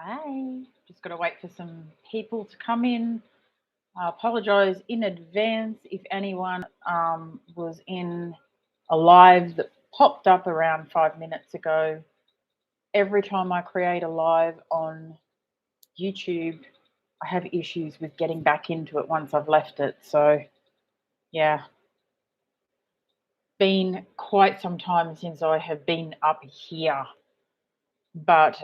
Hi. Just got to wait for some people to come in. I apologise in advance if anyone was in a live that popped up around 5 minutes ago. Every time I create a live on YouTube, I have issues with getting back into it once I've left it. So, yeah, been quite some time since I have been up here. But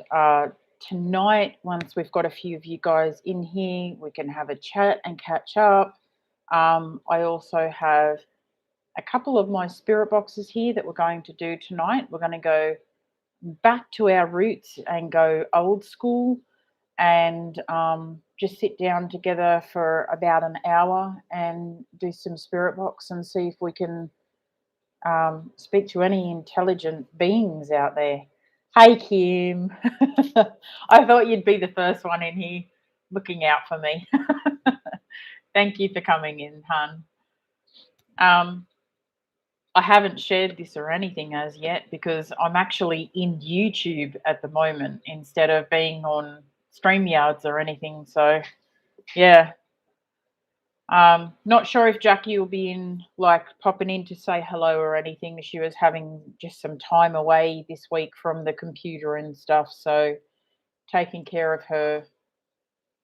tonight, once we've got a few of you guys in here, we can have a chat and catch up. I also have a couple of my spirit boxes here that we're going to do tonight. We're going to go back to our roots and go old school and just sit down together for about an hour and do some spirit box and see if we can speak to any intelligent beings out there. Hey, Kim. I thought you'd be the first one in here looking out for me. Thank you for coming in, hun. Um, I haven't shared this or anything as yet because I'm actually in YouTube at the moment instead of being on StreamYards or anything. So, yeah. Not sure if Jackie will be in, like popping in to say hello or anything. She was having just some time away this week from the computer and stuff. So, taking care of her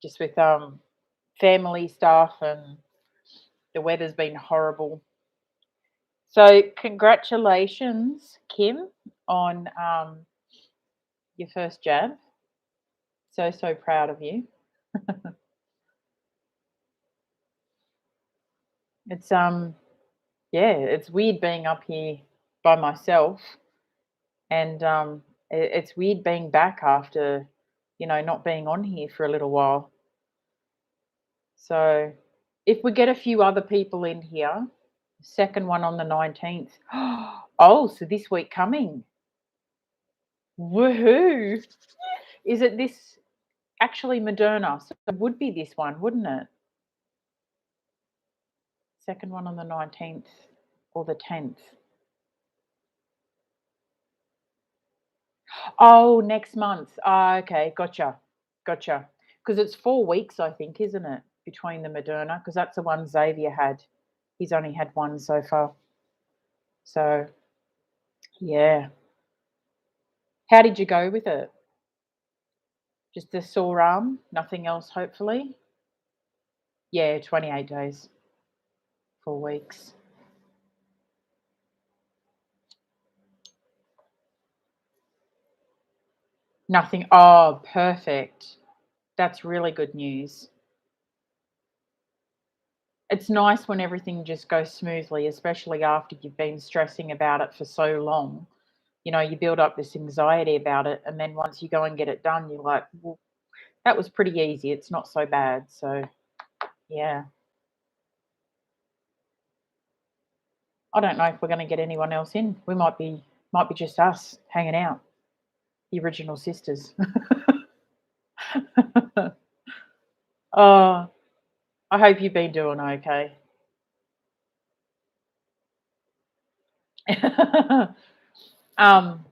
just with family stuff, and the weather's been horrible. So congratulations, Kim, on your first jab. So proud of you. It's yeah, it's weird being up here by myself, and it's weird being back after not being on here for a little while. So if we get a few other people in here, second one on the 19th. Oh, so this week coming. Woohoo! Is it this actually Moderna? So it would be this one, wouldn't it? Second one on the 19th or the 10th. Oh, next month. Ah, okay, gotcha. Gotcha. Because it's 4 weeks, I think, isn't it, between the Moderna? Because that's the one Xavier had. He's only had one so far. So, yeah. How did you go with it? Just a sore arm? Nothing else, hopefully? Yeah, 28 days, 4 weeks. Nothing. Oh, perfect. That's really good news. It's nice when everything just goes smoothly, especially after you've been stressing about it for so long. You build up this anxiety about it, and then once you go and get it done, you're like, well, that was pretty easy. It's not so bad. So, yeah. I don't know if we're going to get anyone else in. We might be just us hanging out, the original sisters. Oh, I hope you've been doing okay. um,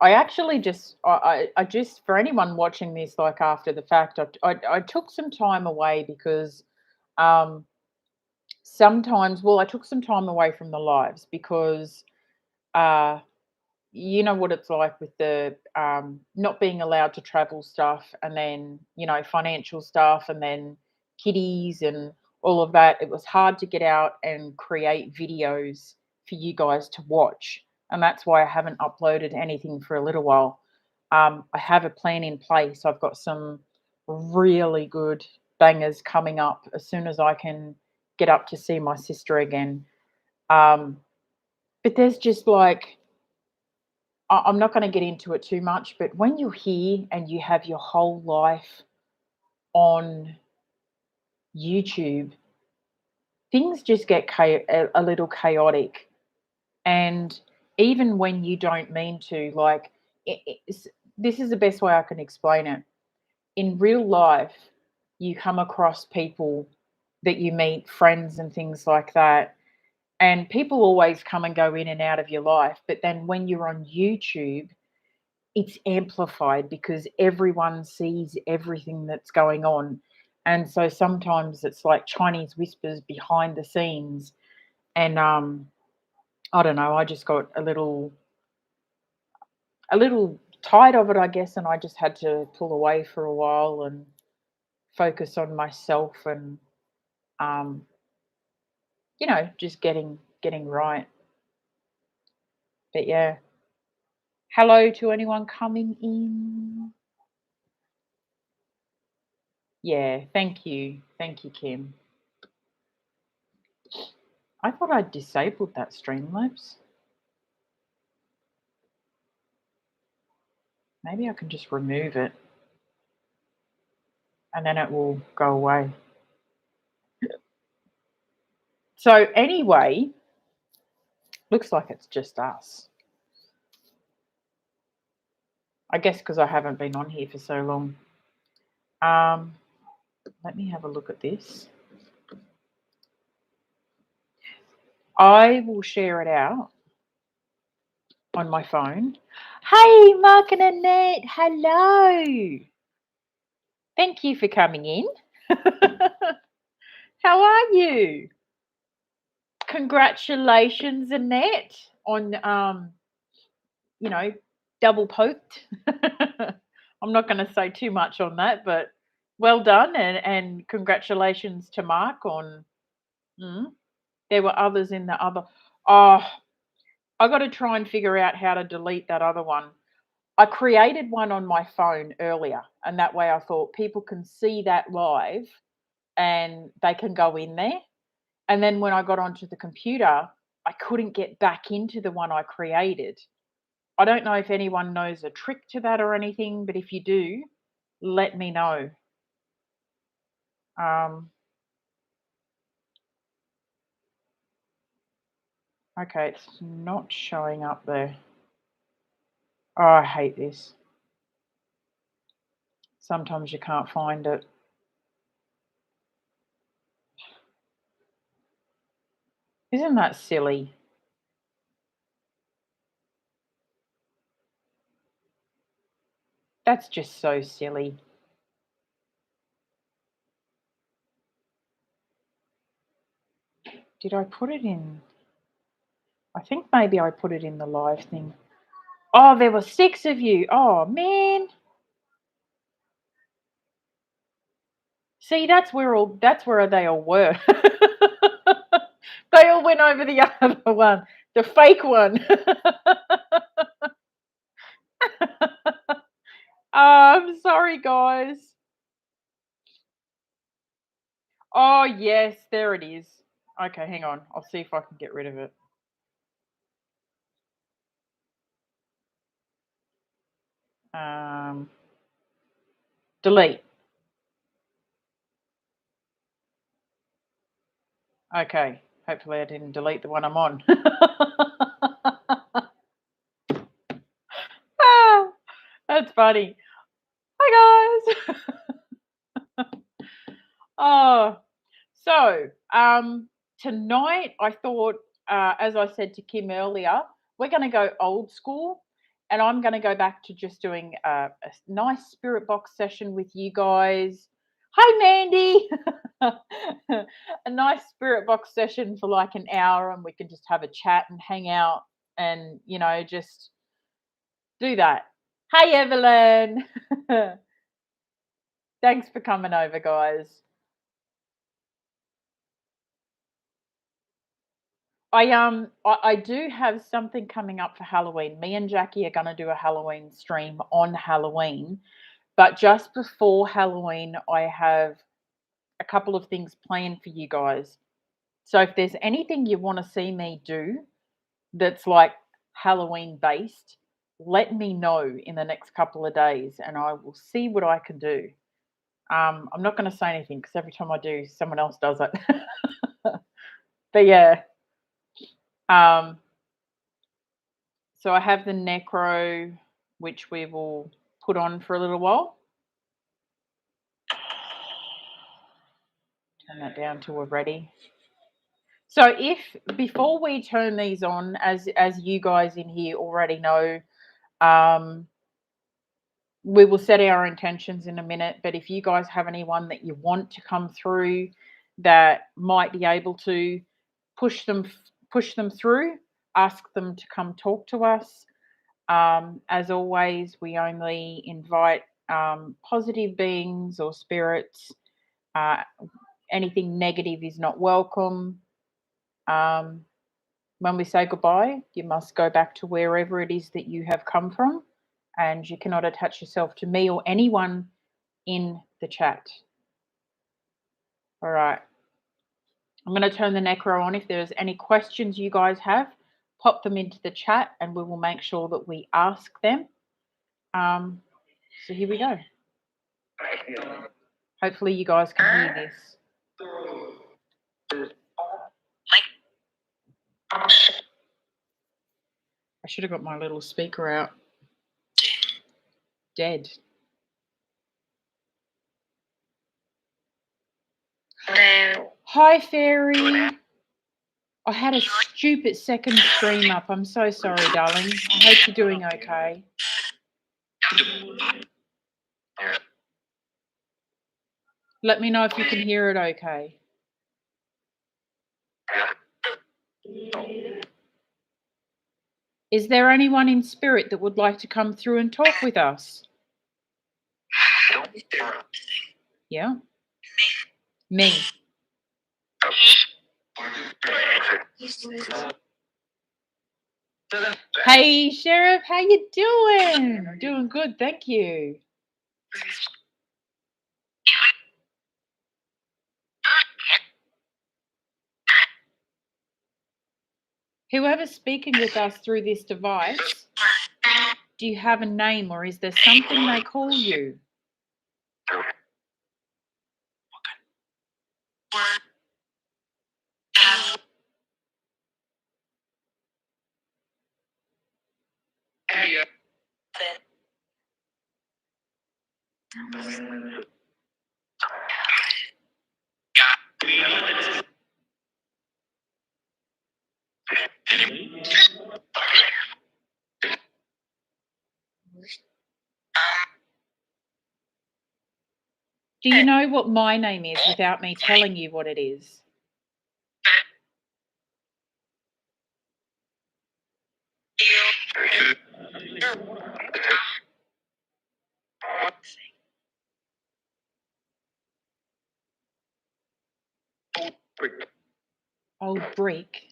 I actually I just, for anyone watching this, like after the fact, I took some time away because um, sometimes, well, I took some time away from the lives because uh, you know what it's like with the not being allowed to travel stuff, and then financial stuff, and then kiddies and all of that. It was hard to get out and create videos for you guys to watch, and that's why I haven't uploaded anything for a little while. I have a plan in place. I've got some really good bangers coming up as soon as I can get up to see my sister again. Um, but there's just like, I'm not going to get into it too much, but when you're here and you have your whole life on YouTube, things just get a little chaotic. And even when you don't mean to, like, this is the best way I can explain it. In real life, you come across people that you meet, friends and things like that. And people always come and go in and out of your life. But then when you're on YouTube, it's amplified because everyone sees everything that's going on. And so sometimes it's like Chinese whispers behind the scenes. And I don't know, I just got a little tired of it, I guess, and I just had to pull away for a while and focus on myself and um, just getting right. But yeah. Hello to anyone coming in. Yeah, thank you. Thank you, Kim. I thought I'd disabled that Streamlabs. Maybe I can just remove it and then it will go away. So anyway, looks like it's just us. I guess because I haven't been on here for so long. Let me have a look at this. I will share it out on my phone. Hey, Mark and Annette, hello. Thank you for coming in. How are you? Congratulations, Annette, on double poked. I'm not going to say too much on that, but well done, and congratulations to Mark on. There were others in the other. Oh, I got to try and figure out how to delete that other one. I created one on my phone earlier, and that way I thought people can see that live and they can go in there. And then when I got onto the computer, I couldn't get back into the one I created. I don't know if anyone knows a trick to that or anything, but if you do, let me know. Okay, it's not showing up there. Oh, I hate this. Sometimes you can't find it. Isn't that silly? That's just so silly. Did I put it in? I think maybe I put it in the live thing. Oh, there were 6 of you. Oh, man. See, that's where they all were. They all went over the other one, the fake one. I'm sorry, guys. Oh, yes, there it is. Okay, hang on. I'll see if I can get rid of it. Delete. Okay, hopefully I didn't delete the one I'm on. Ah, that's funny. Hi, guys. Oh, so tonight I thought, as I said to Kim earlier, we're going to go old school, and I'm going to go back to just doing a nice spirit box session with you guys. Hi, Mandy. A nice spirit box session for like an hour, and we can just have a chat and hang out, and just do that. Hey, Evelyn. Thanks for coming over, guys. I do have something coming up for Halloween. Me and Jackie are going to do a Halloween stream on Halloween, but just before Halloween, I have a couple of things planned for you guys. So if there's anything you want to see me do that's like Halloween based, let me know in the next couple of days, and I will see what I can do. I'm not going to say anything because every time I do, someone else does it. But yeah. So I have the Necro, which we will put on for a little while. Turn that down till we're ready. So before we turn these on, as you guys in here already know, we will set our intentions in a minute, but if you guys have anyone that you want to come through that might be able to push them push them through, ask them to come talk to us. As always, we only invite positive beings or spirits. Uh, Anything negative is not welcome. Um, when we say goodbye, you must go back to wherever it is that you have come from, and you cannot attach yourself to me or anyone in the chat. All right. I'm going to turn the necro on. If there's any questions you guys have, pop them into the chat and we will make sure that we ask them. So here we go. Hopefully you guys can hear this. I should have got my little speaker out. Dead. Hi, Fairy. I had a stupid second stream up. I'm so sorry, darling. I hope you're doing okay. Let me know if you can hear it okay. Is there anyone in spirit that would like to come through and talk with us? Yeah? Me. Hey, Sheriff, how you doing? Doing good, thank you. Whoever's speaking with us through this device, do you have a name or is there something they call you? Do you know what my name is without me telling you what it is? Old Brick.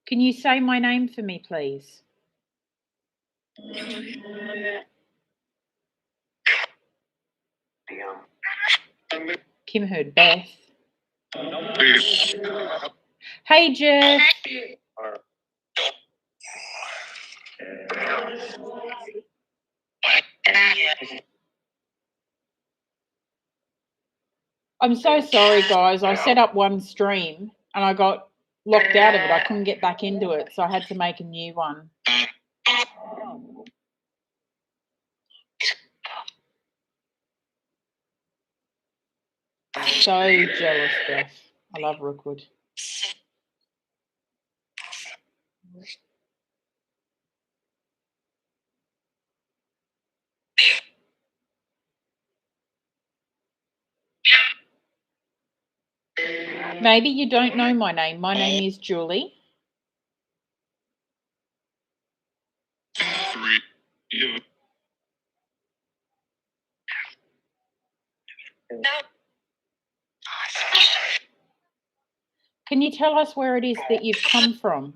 Can you say my name for me, please? Kim heard Beth. Hey, Jeff. I'm so sorry, guys. I set up one stream and I got locked out of it. I couldn't get back into it, so I had to make a new one. So jealous, Jeff. I love Rookwood. Maybe you don't know my name. My name is Julie. Can you tell us where it is that you've come from?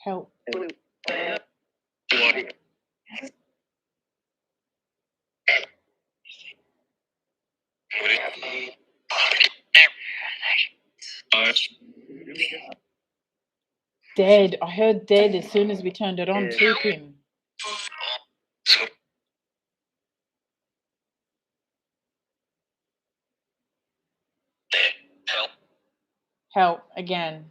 Help. Dead. I heard dead as soon as we turned it on too, Kim. Help again.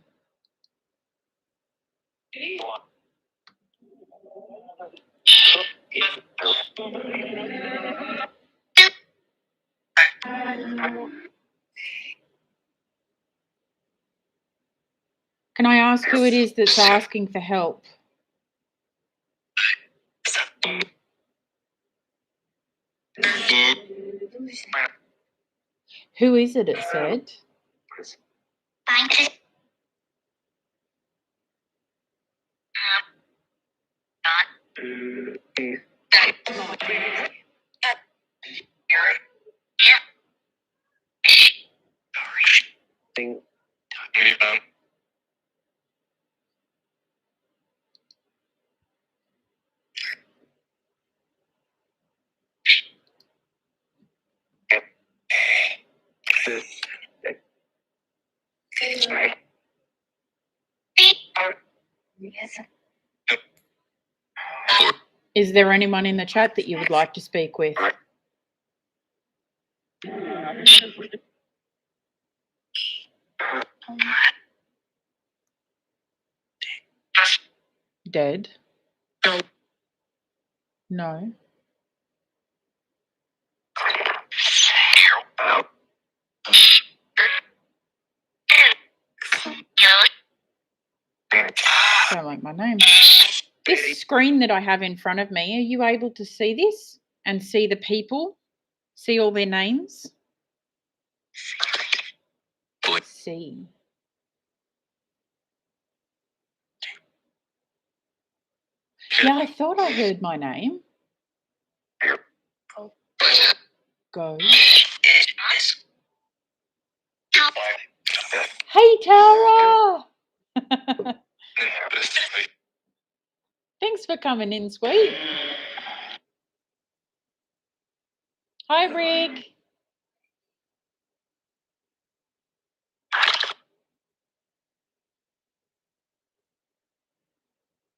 Can I ask who it is that's asking for help? Who is it, it said? Is there anyone in the chat that you would like to speak with? Dead? No. Don't like my name. This screen that I have in front of me, are you able to see this and see the people? See all their names? See. Yeah, I thought I heard my name. Go. Hey, Tara! Thanks for coming in, sweet. Hi, Rick.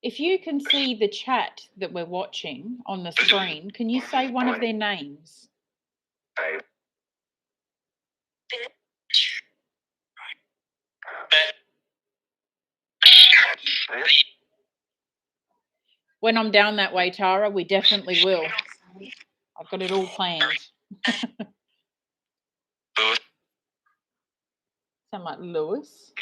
If you can see the chat that we're watching on the screen, can you say one of their names? When I'm down that way, Tara, we definitely will. I've got it all planned. Sound like Lewis.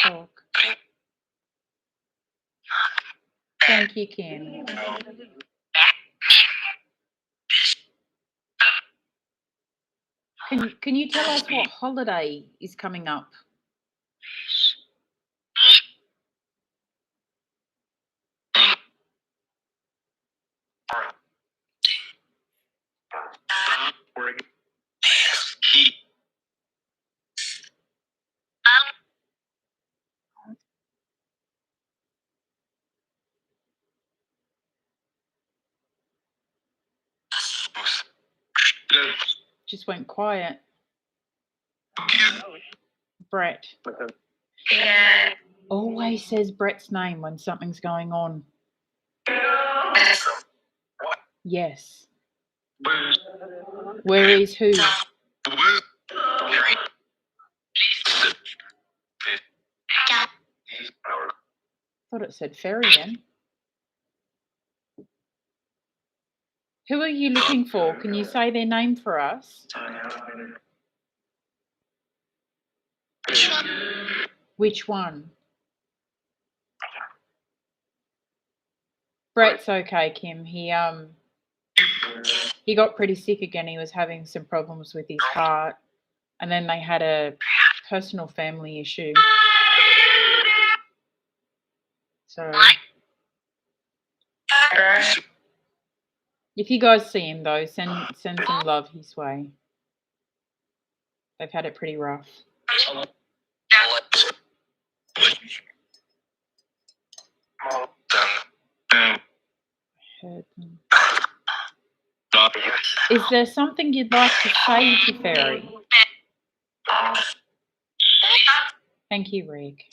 Talk. Thank you, Kim. Can you tell us what holiday is coming up? Just went quiet. Brett. Always says Brett's name when something's going on. Yes. Where is who? Thought it said Ferry then. Who are you looking for? Can you say their name for us? Which one? Brett's okay, Kim. He got pretty sick again. He was having some problems with his heart, and then they had a personal family issue. So if you guys see him though, send some love his way. They've had it pretty rough. Heard them. Is there something you'd like to say to Ferry? Thank you, Rick.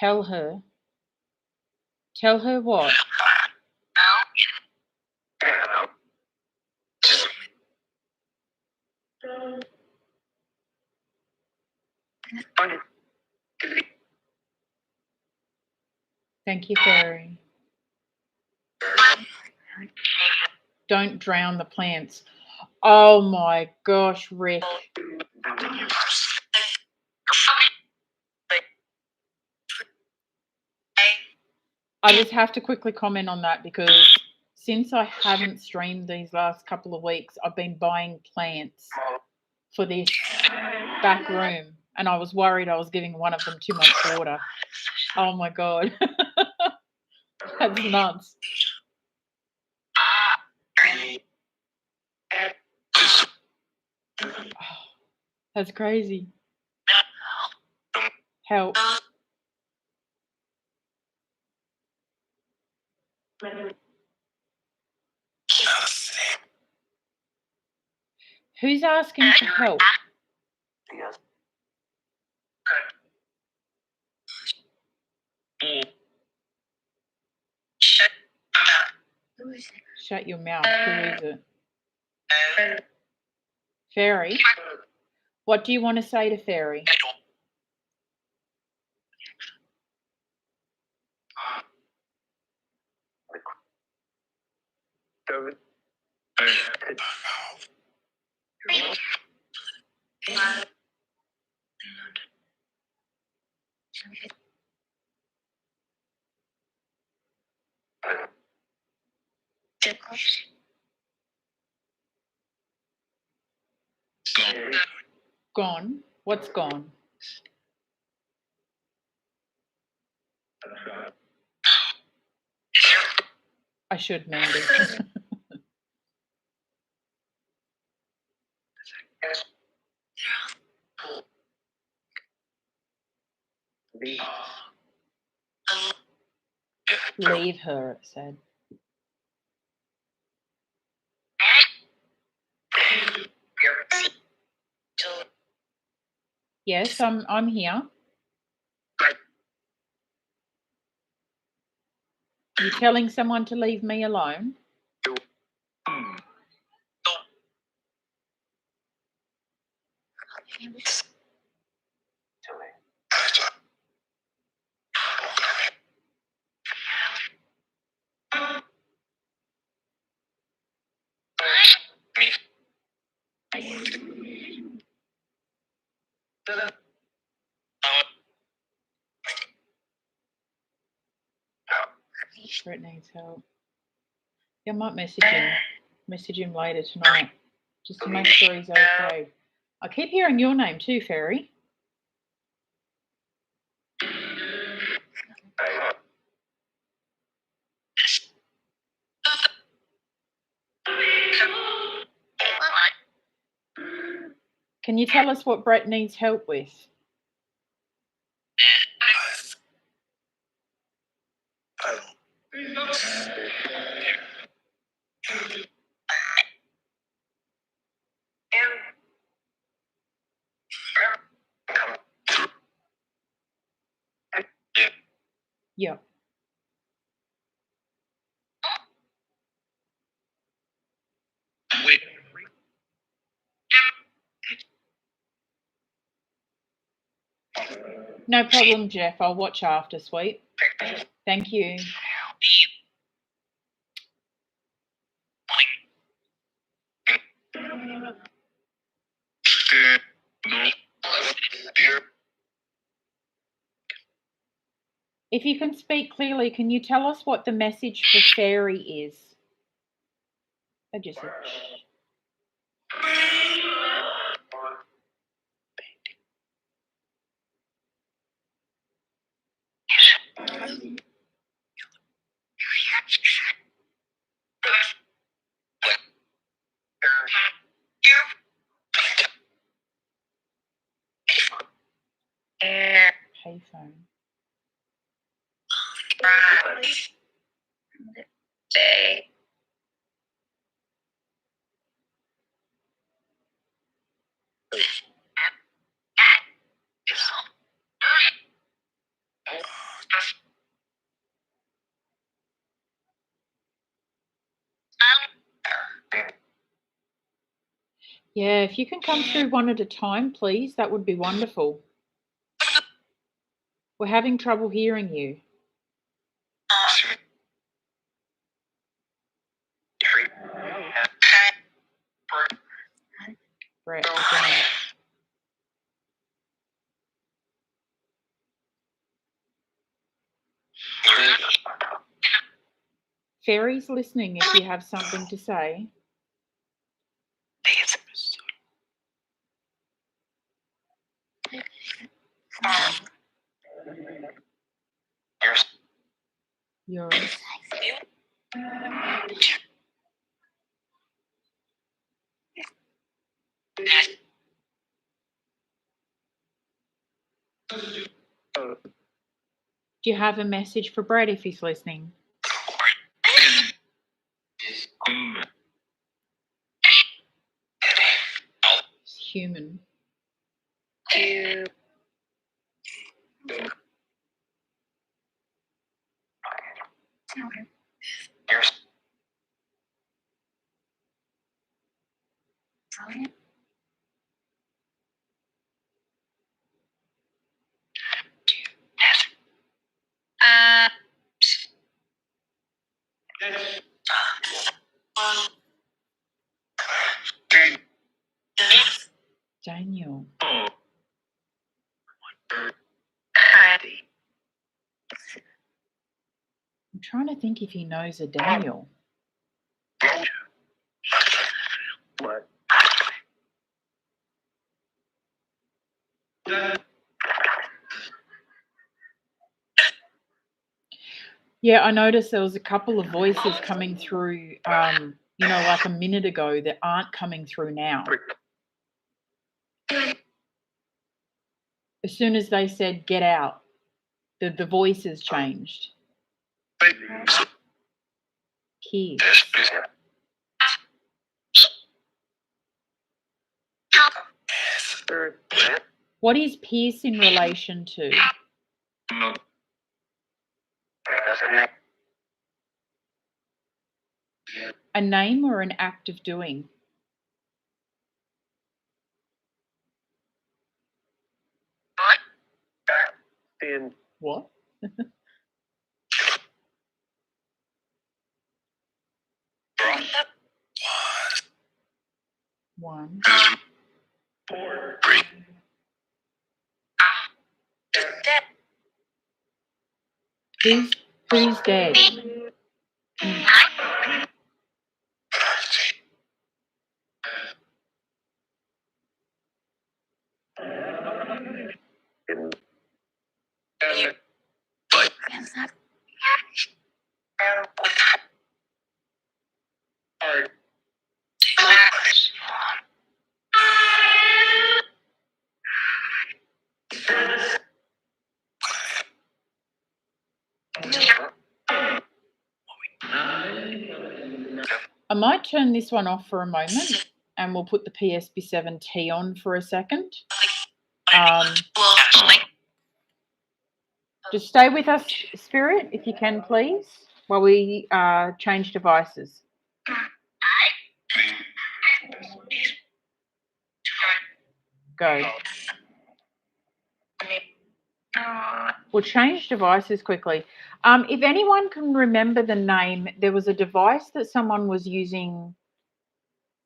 Tell her. Tell her what? Thank you, Fairy. Don't drown the plants. Oh my gosh, Rick. I just have to quickly comment on that because since I haven't streamed these last couple of weeks, I've been buying plants for this back room, and I was worried I was giving one of them too much water. Oh my god. That's nuts. Oh, that's crazy. Help. Who's asking for help? Shut your mouth. Who is it? Fairy? What do you want to say to Fairy? Gone? What's gone? I should, Mandy. Leave her, it said. Yes, I'm here. You telling someone to leave me alone? Brett needs help. Yeah, I might message him later tonight, just to make sure he's okay. I keep hearing your name too, Fairy. Can you tell us what Brett needs help with? Yeah. No problem, Jeff. I'll watch after, sweet. Thank you. If you can speak clearly, can you tell us what the message for Fairy is? I just said, payphone. Yeah, if you can come through one at a time, please, that would be wonderful. We're having trouble hearing you. Brett, again. Fairy's listening if you have something to say. Yours. Do you have a message for Brett if he's listening? Human. Daniel. I'm trying to think if he knows a Daniel. What? Yeah, I noticed there was a couple of voices coming through, like a minute ago that aren't coming through now. As soon as they said get out, the voices changed. Pierce. What is Pierce in relation to? A name or an act of doing? And What? One. Who's dead? I might turn this one off for a moment and we'll put the PSB7T on for a second. Just stay with us, Spirit, if you can, please, while we change devices. Go. We'll change devices quickly. If anyone can remember the name, there was a device that someone was using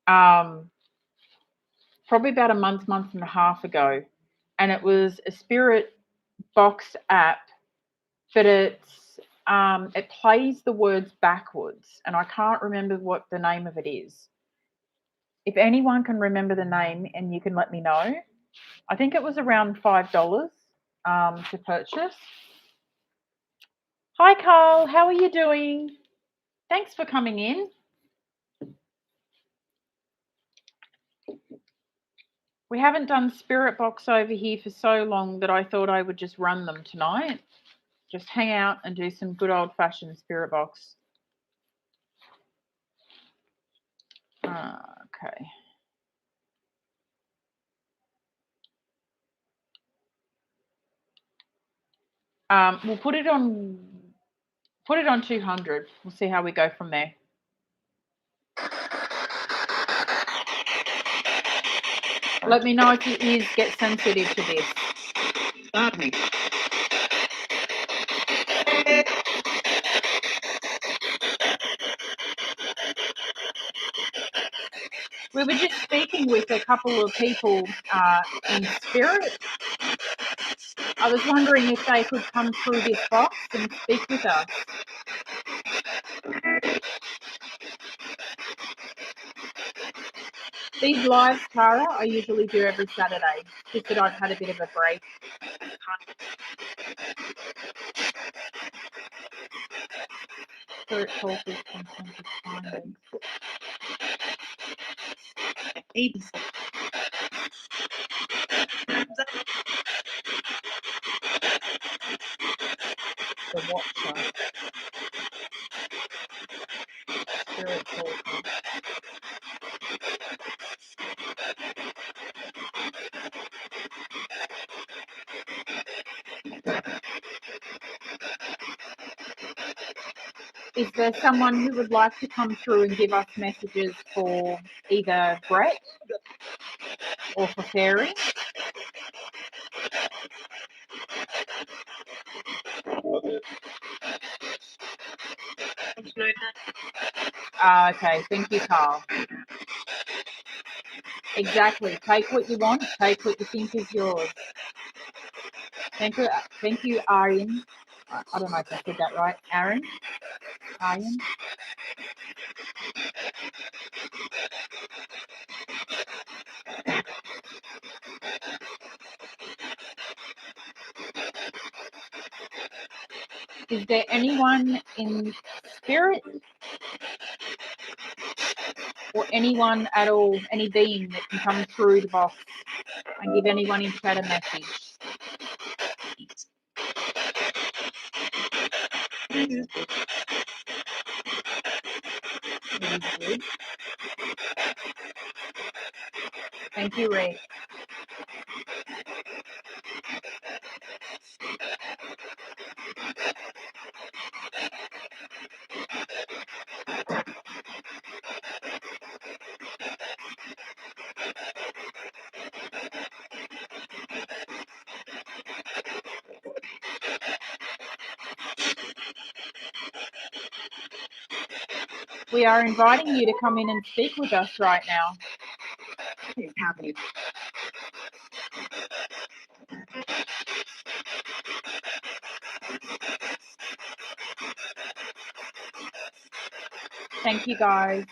probably about a month and a half ago, and it was a Spirit Box app, but it plays the words backwards, and I can't remember what the name of it is. If anyone can remember the name and you can let me know. I think it was around $5 to purchase. Hi, Carl. How are you doing? Thanks for coming in. We haven't done Spirit Box over here for so long that I thought I would just run them tonight. Just hang out and do some good old-fashioned Spirit Box. Okay. We'll put it on 200. We'll see how we go from there. Let me know if your ears get sensitive to this. Starting. We were just speaking with a couple of people in spirit. I was wondering if they could come through this box and speak with us. These lives, Tara, I usually do every Saturday, just that I've had a bit of a break. Spirit talk is consensus finding. The Watcher. Spirit talker. Is there someone who would like to come through and give us messages for either Brett or for Fairy? Okay, thank you, Carl. Exactly. Take what you want. Take what you think is yours. Thank you, Aryan. I don't know if I said that right. Aryan? Is there anyone in spirit or anyone at all, any being that can come through the box and give anyone in chat a message? It is good. Thank you, Ray. We are inviting you to come in and speak with us right now. It's happening. Thank you, guys.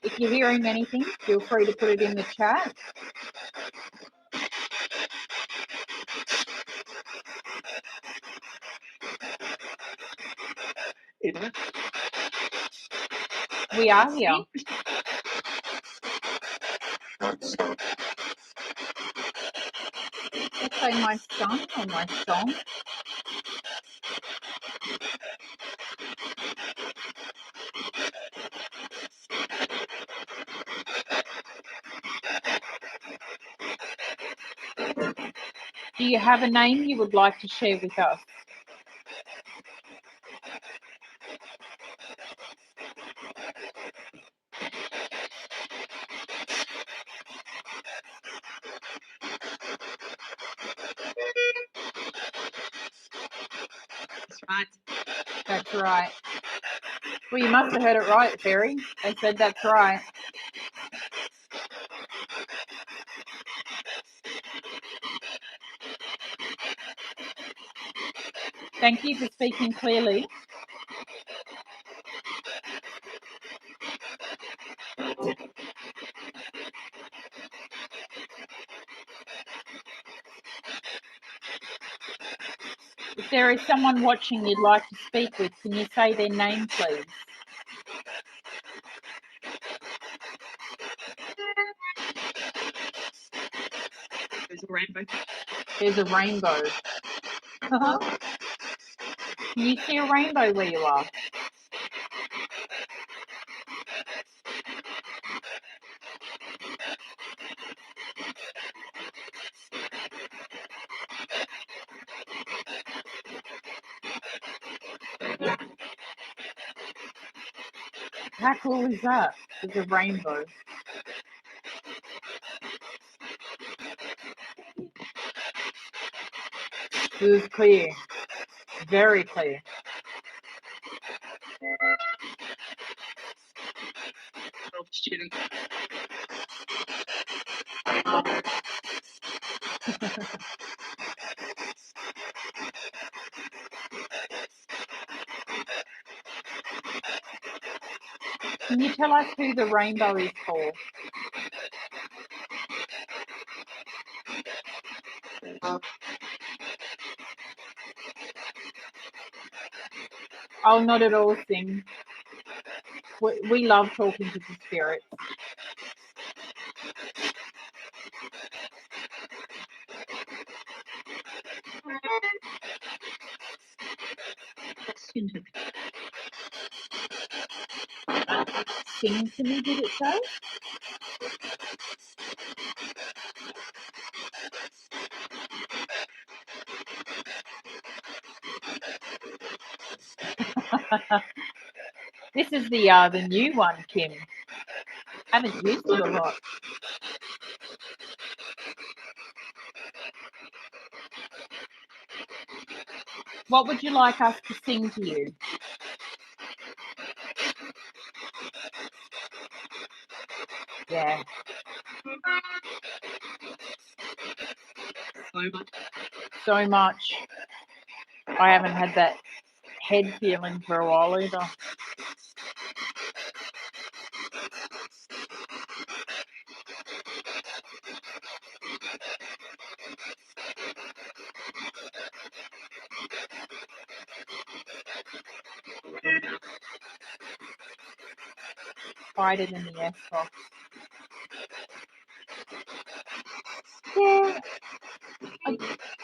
If you're hearing anything, feel free to put it in the chat. We are here. Let's say my son or my song. Do you have a name you would like to share with us? That's right. That's right. Well, you must have heard it right, Fairy. They said that's right. Thank you for speaking clearly. If there is someone watching you'd like to speak with, can you say their name, please? There's a rainbow. There's a rainbow. Can you see a rainbow where you are? How cool is that? There's a rainbow. It was clear, very clear. Students. Can you tell us who the rainbow is for? Oh, not at all, Sing. We love talking to the spirits. Sing to me, did it say? This is the new one, Kim. Haven't used it a lot. What would you like us to sing to you? Yeah. So much. I haven't had that head feeling for a while either. Quieter than the S box. Yeah.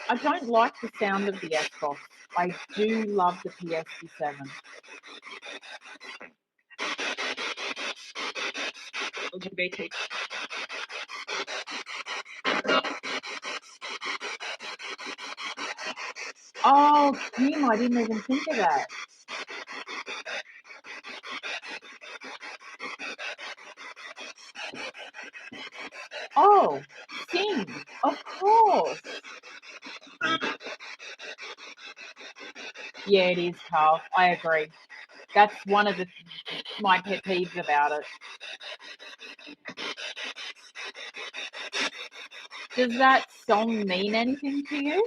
I don't like the sound of the S box. I do love the PSP7. LGBT. Oh, Kim, I didn't even think of that. Oh, Sing, of course. Yeah, it is, Carl. I agree. That's one of my pet peeves about it. Does that song mean anything to you?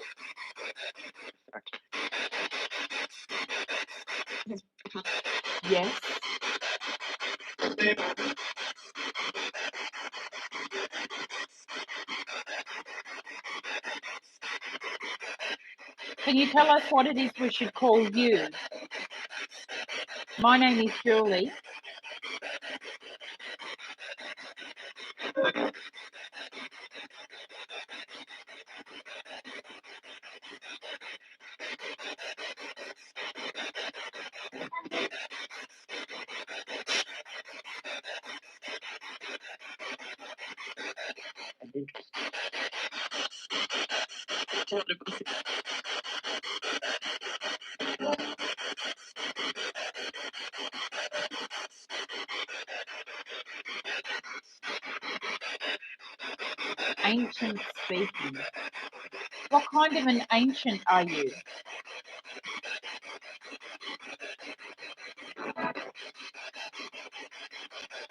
Yes. Can you tell us what it is we should call you? My name is Julie. Ancient speaking. What kind of an ancient are you?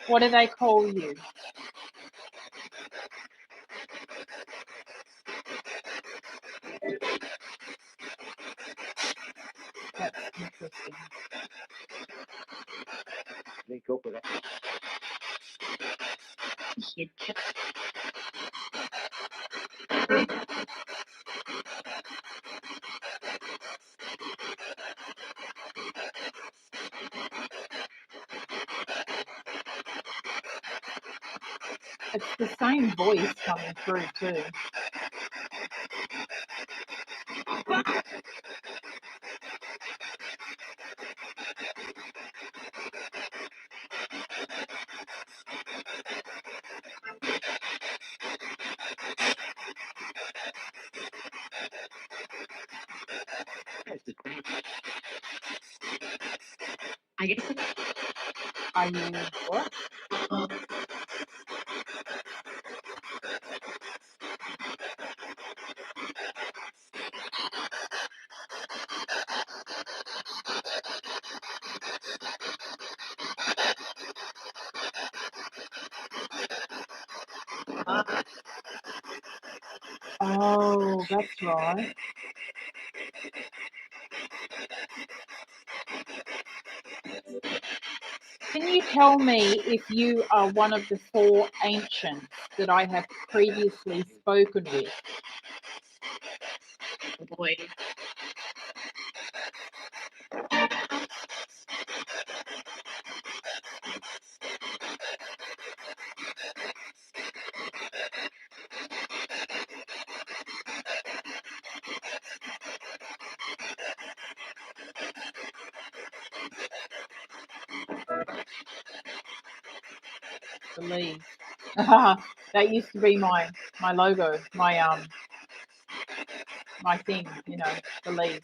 What do they call you? That's interesting. It's the same voice coming through too. Are you what? Oh, that's right. Can you tell me if you are one of the four ancients that I have previously spoken with? Oh boy. Believe. That used to be my logo, my thing, believe.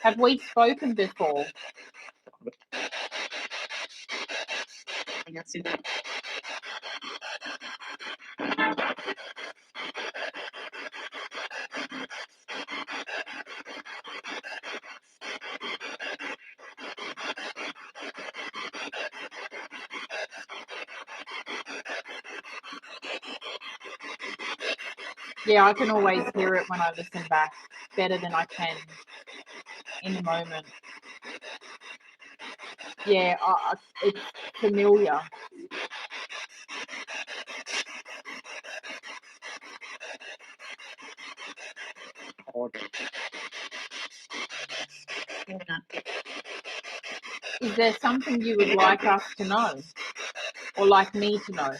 Have we spoken before? I got to that. Yeah, I can always hear it when I listen back better than I can in the moment. Yeah, it's familiar. order. Hold on. Is there something you would like us to know or like me to know?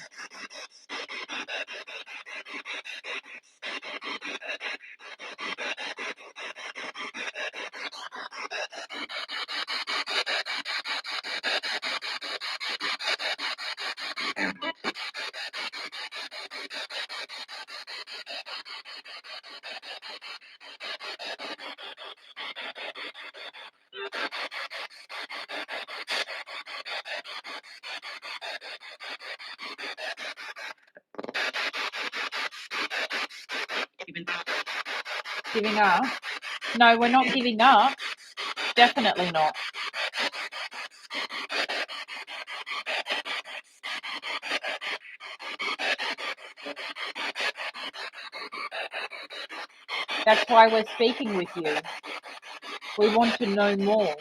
Even now. Giving up? No, we're not giving up. Definitely not. That's why we're speaking with you. We want to know more.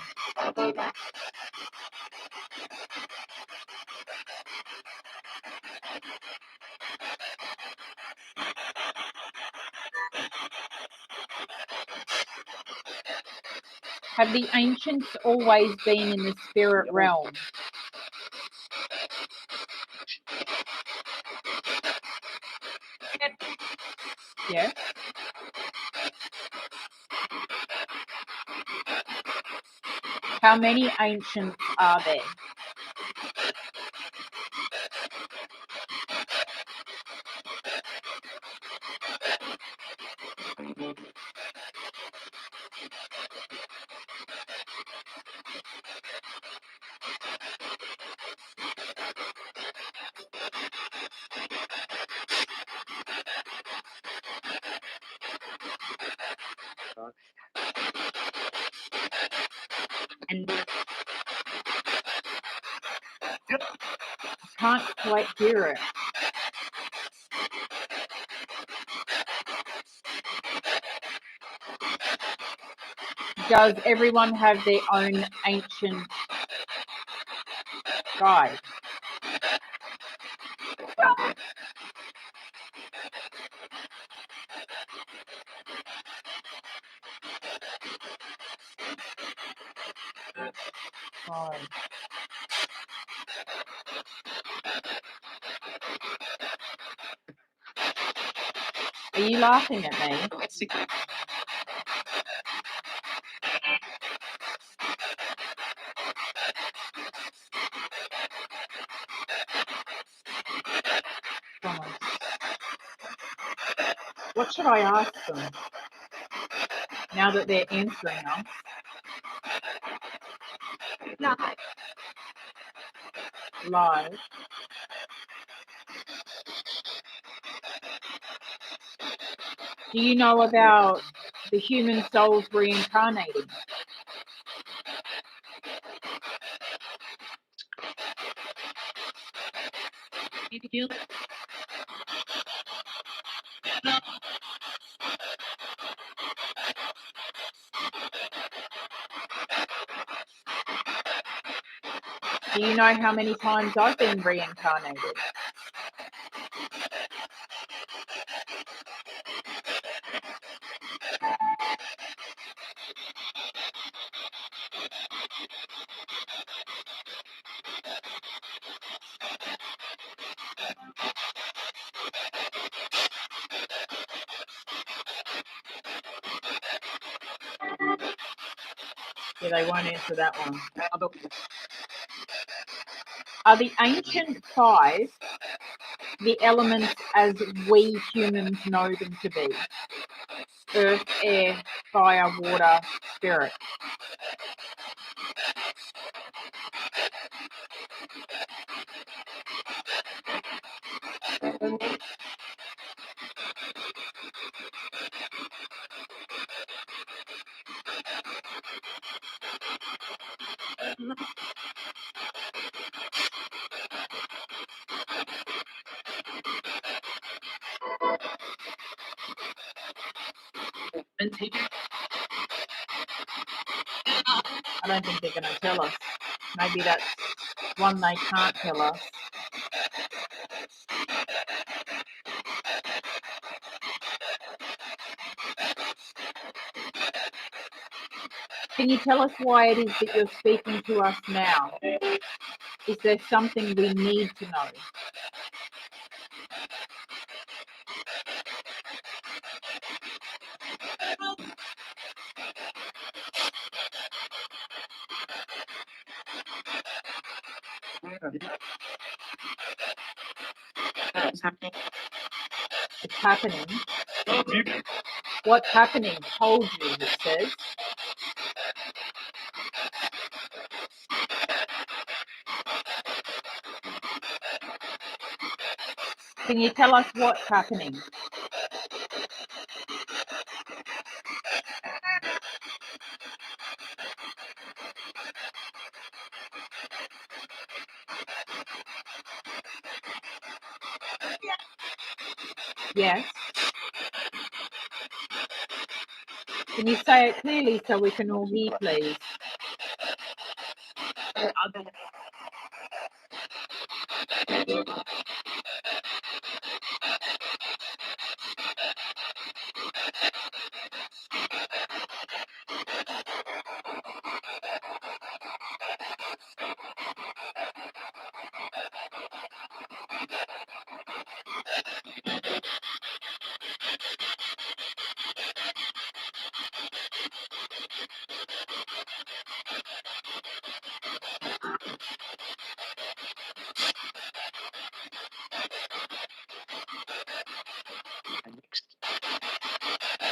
Have the ancients always been in the spirit realm? Yeah. How many ancients are there? And Can't quite hear it. Does everyone have their own ancient guide? Guide. Are you laughing at me? let's see. Promise. What should I ask them now that they're answering us? No. Live. Do you know about the human souls reincarnating? You can feel it. Do you know how many times I've been reincarnated? Yeah, they won't answer that one. Are the ancient five the elements as we humans know them to be? Earth, air, fire, water, spirit. I don't think they're going to tell us. Maybe that's one they can't tell us. Can you tell us why it is that you're speaking to us now? Is there something we need to know? What's happening? It's happening. What's happening? Told you, it says. Can you tell us what's happening? Yes. Can you say it clearly so we can all hear, please?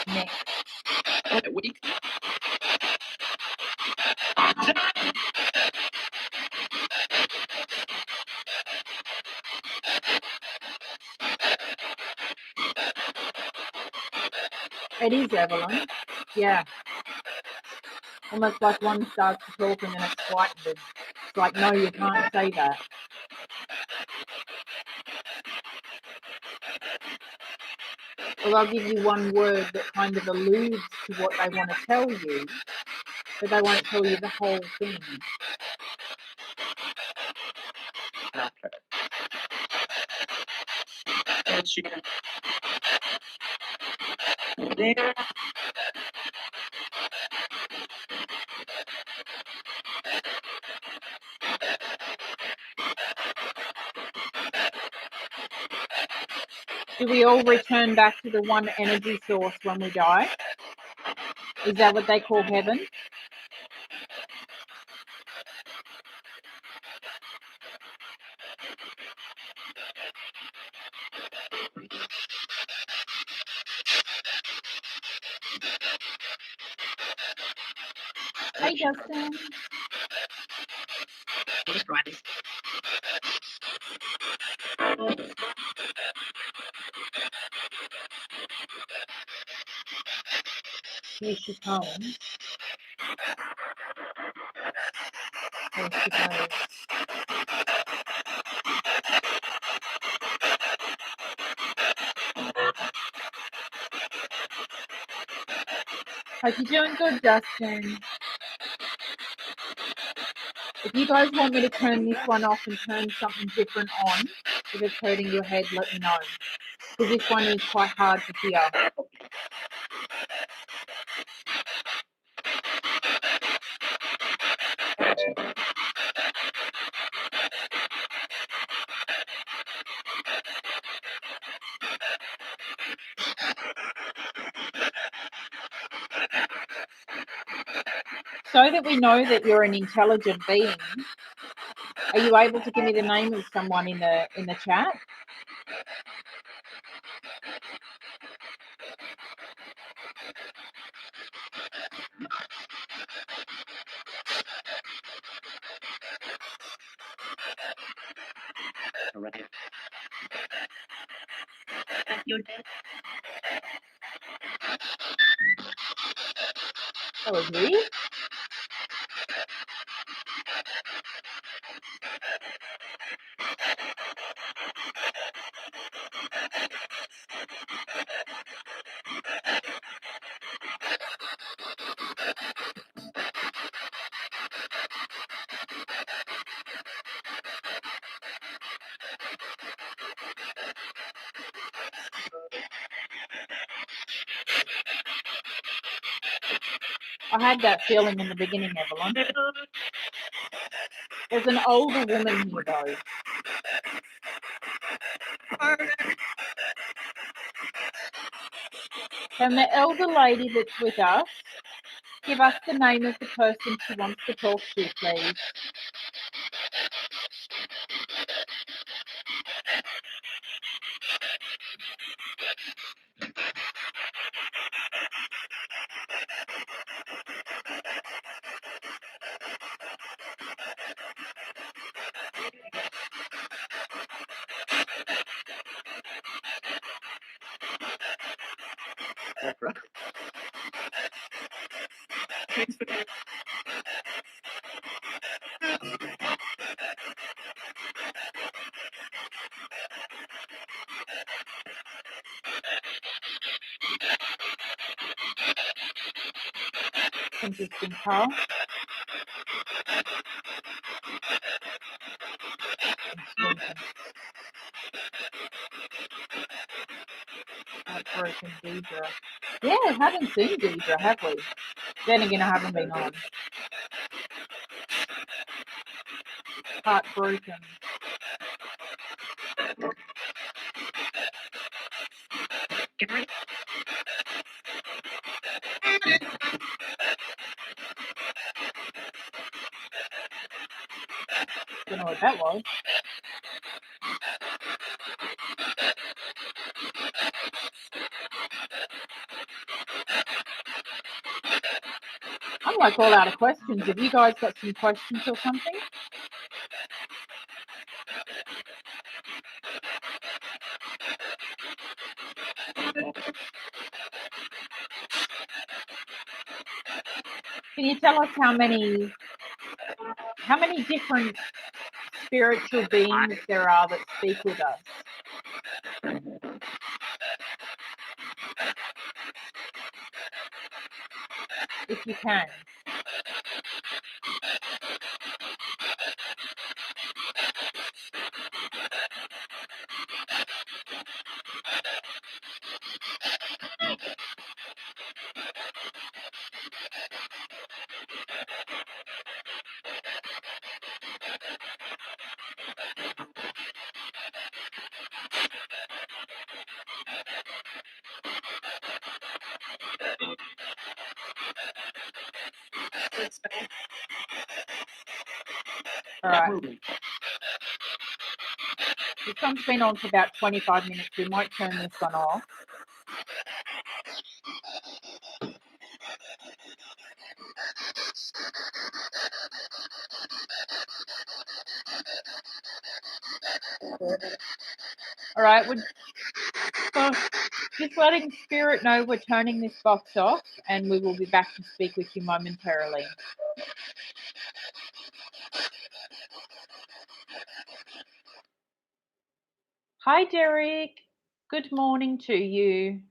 Next. A week. It is, Evelyn. Yeah. Almost like one starts to talk and then it's frightened. It's like, no, you can't say that. Well, I'll give you one word that kind of alludes to what they want to tell you, but they won't tell you the whole thing. Okay. And she can. There. Do we all return back to the one energy source when we die? Is that what they call heaven? Hey, Justin. Let's try this. Here she comes. There she goes. Hope you're doing good, Justin. If you guys want me to turn this one off and turn something different on, if it's hurting your head, let me know. Because this one is quite hard to hear. So that we know that you're an intelligent being, are you able to give me the name of someone in the chat? Alright. That's your dad. That was weird. I had that feeling in the beginning, Evelyn. There's an older woman here, though. Can the elder lady that's with us give us the name of the person she wants to talk to, please? That's right. Thanks for that. Interesting, Carl. Heartbroken Deidre. Yeah, we haven't seen Deidre, have we? Then again, I haven't been on. Heartbroken. Gary. Don't know what that was. I'm like all out of questions. Have you guys got some questions or something? Can you tell us how many different spiritual beings there are that speak with us? If you can. All right. This one's been on for about 25 minutes. We might turn this one off. All right, so just letting Spirit know we're turning this box off, and we will be back to speak with you momentarily. Hi, Derek. Good morning to you.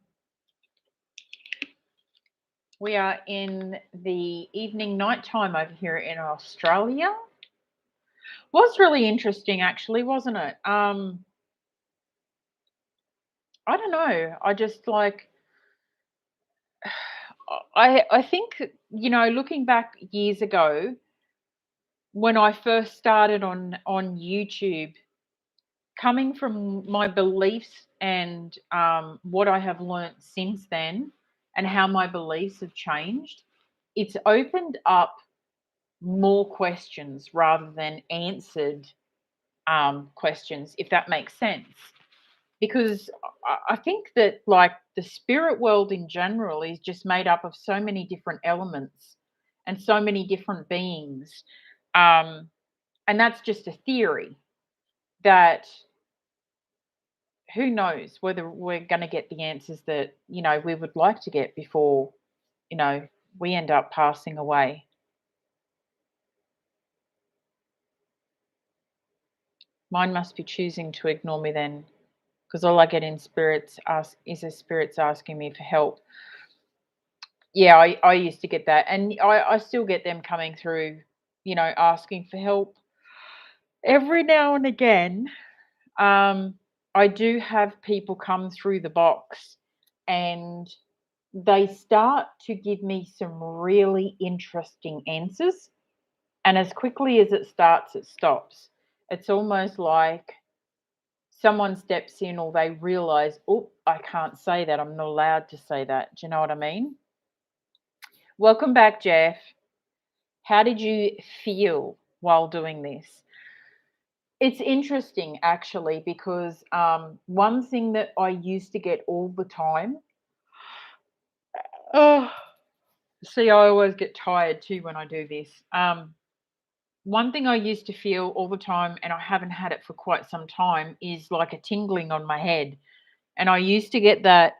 We are in the evening night time over here in Australia. Was really interesting, actually, wasn't it? I don't know. I just like I think, looking back years ago when I first started on YouTube, coming from my beliefs and what I have learnt since then, and how my beliefs have changed, it's opened up more questions rather than answered questions, if that makes sense. Because I think that, like, the spirit world in general is just made up of so many different elements and so many different beings. Um, and that's just a theory that who knows whether we're going to get the answers that, we would like to get before, you know, we end up passing away. Mine must be choosing to ignore me then, because all I get in spirits is the spirits asking me for help. Yeah, I used to get that, and I still get them coming through, asking for help every now and again. I do have people come through the box, and they start to give me some really interesting answers, and as quickly as it starts, it stops. It's almost like someone steps in, or they realize, oh, I can't say that, I'm not allowed to say that. Do you know what I mean? Welcome back, Jeff. How did you feel while doing this? It's interesting, actually, because one thing that I used to get all the time. Oh, see, I always get tired too when I do this. One thing I used to feel all the time, and I haven't had it for quite some time, is like a tingling on my head. And I used to get that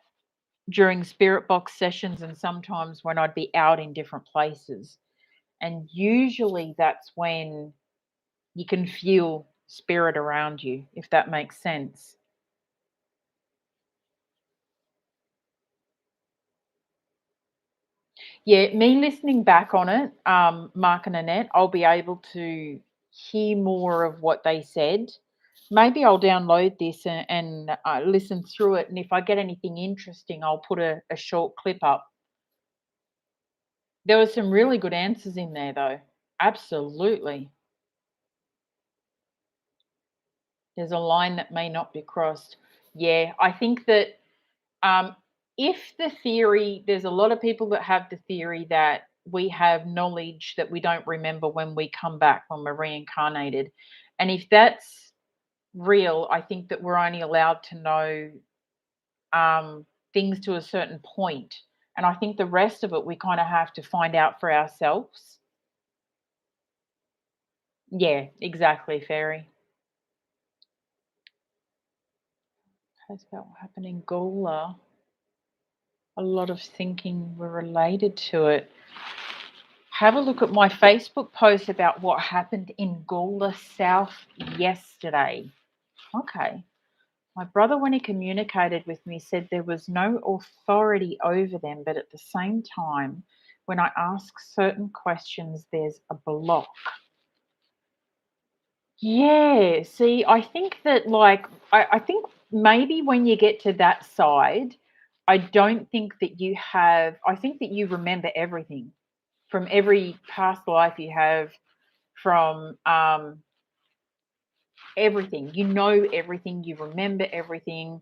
during spirit box sessions, and sometimes when I'd be out in different places. And usually that's when you can feel spirit around you, if that makes sense. Yeah, me listening back on it, Mark and Annette, I'll be able to hear more of what they said. Maybe I'll download this and listen through it. And if I get anything interesting, I'll put a short clip up. There were some really good answers in there, though. Absolutely. There's a line that may not be crossed. Yeah, I think that um, if the theory, there's a lot of people that have the theory that we have knowledge that we don't remember when we come back, when we're reincarnated. And if that's real, I think that we're only allowed to know things to a certain point. And I think the rest of it, we kind of have to find out for ourselves. Yeah, exactly, Fairy. That's about what happened in Gola. A lot of thinking were related to it. Have a look at my Facebook post about what happened in Gola South yesterday. Okay. My brother, when he communicated with me, said there was no authority over them, but at the same time, when I ask certain questions, there's a block. Yeah, see, I think that, like, I think maybe when you get to that side, I don't think that you have, I think that you remember everything from every past life you have, from everything. You know everything, you remember everything.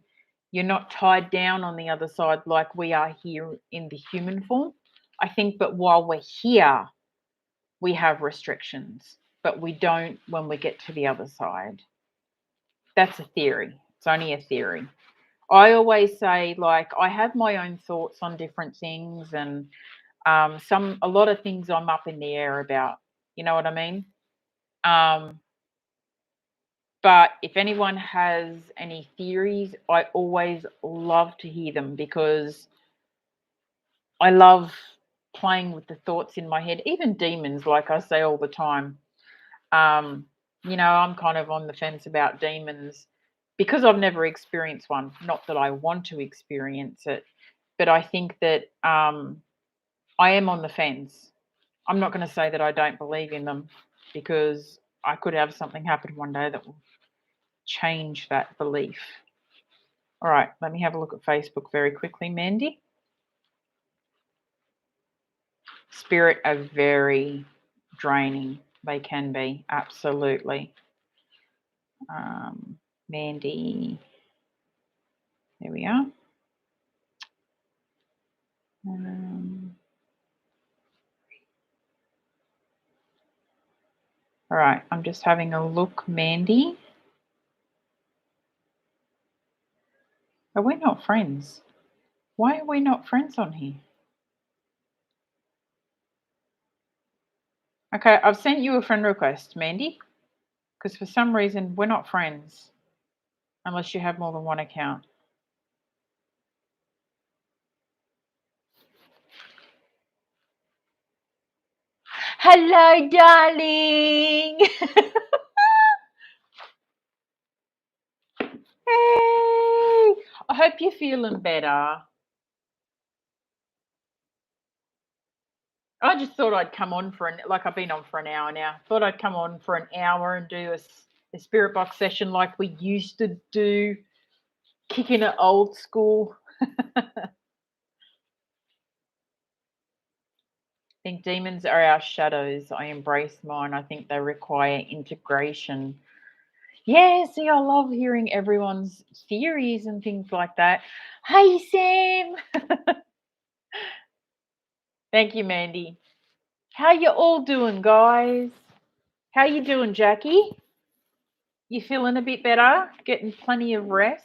You're not tied down on the other side like we are here in the human form. I think, but while we're here, we have restrictions, but we don't when we get to the other side. That's a theory. It's only a theory. I always say, like, I have my own thoughts on different things, and a lot of things I'm up in the air about. You know what I mean? Um, But if anyone has any theories, I always love to hear them because I love playing with the thoughts in my head, even demons, like I say all the time. Um, I'm kind of on the fence about demons because I've never experienced one. Not that I want to experience it, but I think that I am on the fence. I'm not going to say that I don't believe in them because I could have something happen one day that will change that belief. All right, let me have a look at Facebook very quickly, Mandy. Spirit are very draining. They can be, absolutely. Mandy, there we are. All right, I'm just having a look, Mandy. Are we not friends? Why are we not friends on here? Okay, I've sent you a friend request, Mandy, because for some reason we're not friends unless you have more than one account. Hello, darling. Hey, I hope you're feeling better. I just thought I'd come on like I've been on for an hour now. Thought I'd come on for an hour and do a spirit box session like we used to do, kicking it old school. I think demons are our shadows. I embrace mine. I think they require integration. Yeah, see, I love hearing everyone's theories and things like that. Hey, Sam. Thank you, Mandy. How you all doing, guys? How you doing, Jackie? You feeling a bit better? Getting plenty of rest?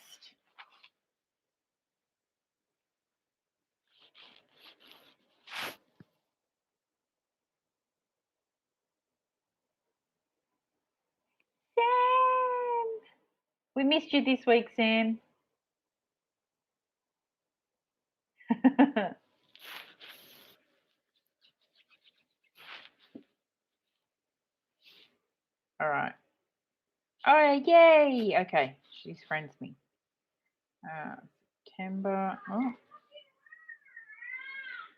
Sam! We missed you this week, Sam. All right. Oh, yay! Okay, she's friends me. September. Oh,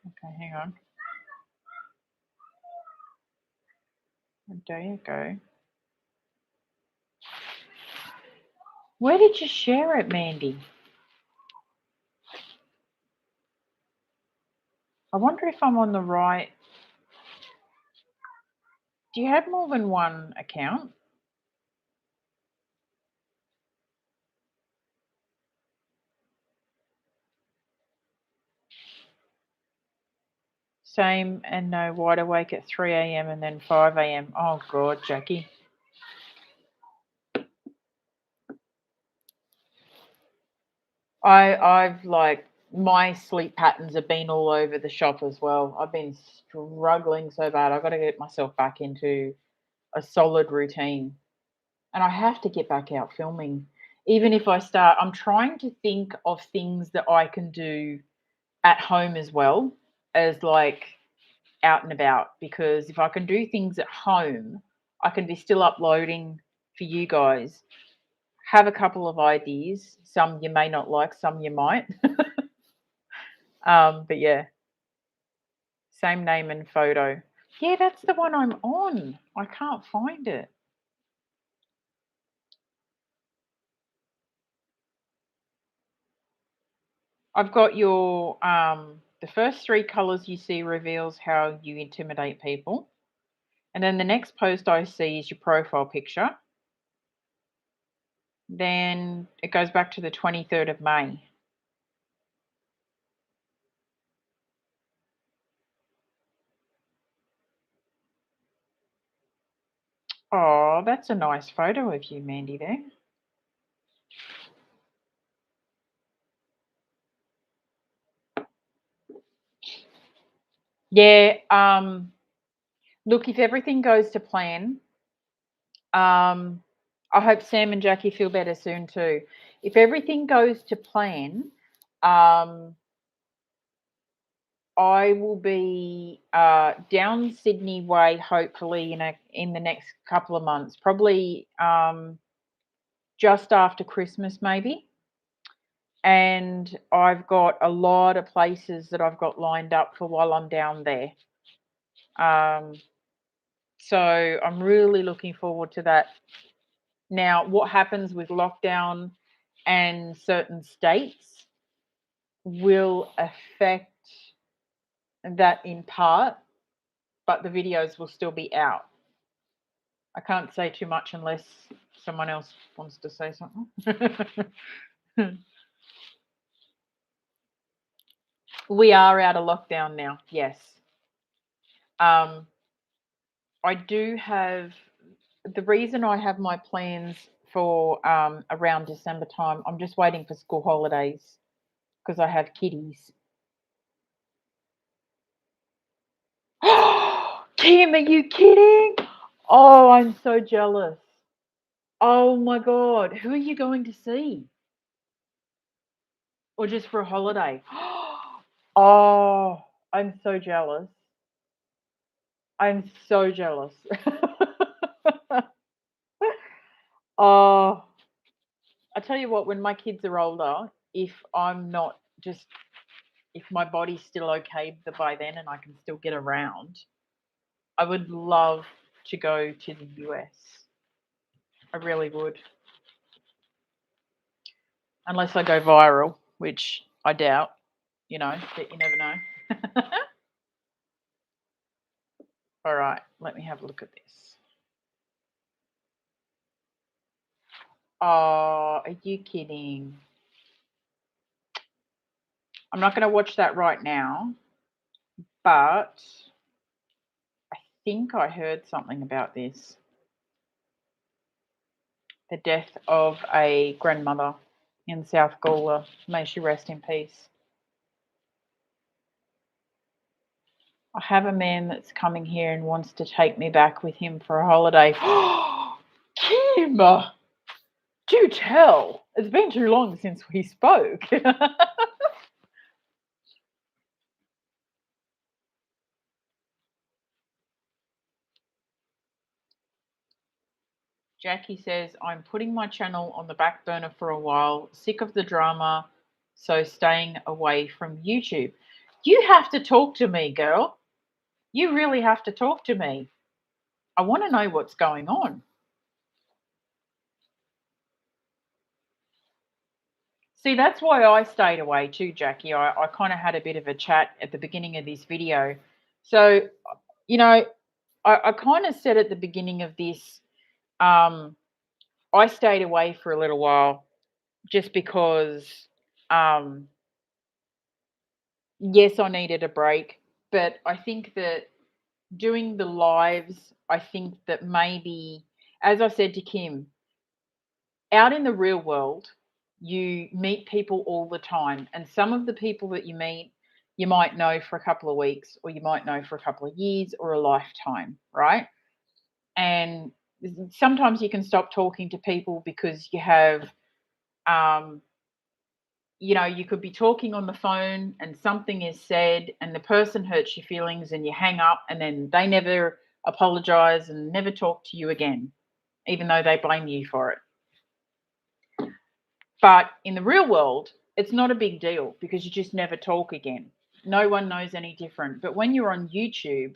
okay, hang on. There you go. Where did you share it, Mandy? I wonder if I'm on the right. Do you have more than one account? Same and no, wide awake at 3 a.m. and then 5 a.m. Oh, God, Jackie. I've like, my sleep patterns have been all over the shop as well. I've been struggling so bad. I've got to get myself back into a solid routine. And I have to get back out filming. Even if I'm trying to think of things that I can do at home as well as like out and about, because if I can do things at home, I can be still uploading for you guys. Have a couple of ideas. Some you may not like, some you might. But yeah, same name and photo. Yeah, that's the one I'm on. I can't find it. I've got your the first three colors you see reveals how you intimidate people. And then the next post I see is your profile picture. Then it goes back to the 23rd of May. Oh, that's a nice photo of you, Mandy, there. Yeah, look, if everything goes to plan, I hope Sam and Jackie feel better soon too. If everything goes to plan, I will be down Sydney way hopefully in the next couple of months, probably just after Christmas maybe. And I've got a lot of places that I've got lined up for while I'm down there. So I'm really looking forward to that. Now, what happens with lockdown and certain states will affect that in part, but the videos will still be out. I can't say too much unless someone else wants to say something. We are out of lockdown now, yes. I do have the reason I have my plans for around December time. I'm just waiting for school holidays because I have kiddies. Kim, are you kidding? Oh, I'm so jealous. Oh my God. Who are you going to see? Or just for a holiday? Oh, I'm so jealous. I'm so jealous. Oh, I tell you what, when my kids are older, if I'm not just, if my body's still okay by then and I can still get around, I would love to go to the US. I really would. Unless I go viral, which I doubt, but you never know. All right, let me have a look at this. Oh, are you kidding? I'm not going to watch that right now, but I think I heard something about this. The death of a grandmother in South Gawler. May she rest in peace. I have a man that's coming here and wants to take me back with him for a holiday. Kim, do tell. It's been too long since we spoke. Jackie says, I'm putting my channel on the back burner for a while, sick of the drama, so staying away from YouTube. You have to talk to me, girl. You really have to talk to me. I want to know what's going on. See, that's why I stayed away too, Jackie. I kind of had a bit of a chat at the beginning of this video. So, I kind of said at the beginning of this, I stayed away for a little while just because, yes, I needed a break. But I think that doing the lives, I think that maybe, as I said to Kim, out in the real world, you meet people all the time. And some of the people that you meet, you might know for a couple of weeks, or you might know for a couple of years or a lifetime, right? And sometimes you can stop talking to people because you have, you could be talking on the phone and something is said and the person hurts your feelings and you hang up and then they never apologize and never talk to you again, even though they blame you for it. But in the real world, it's not a big deal because you just never talk again. No one knows any different. But when you're on YouTube,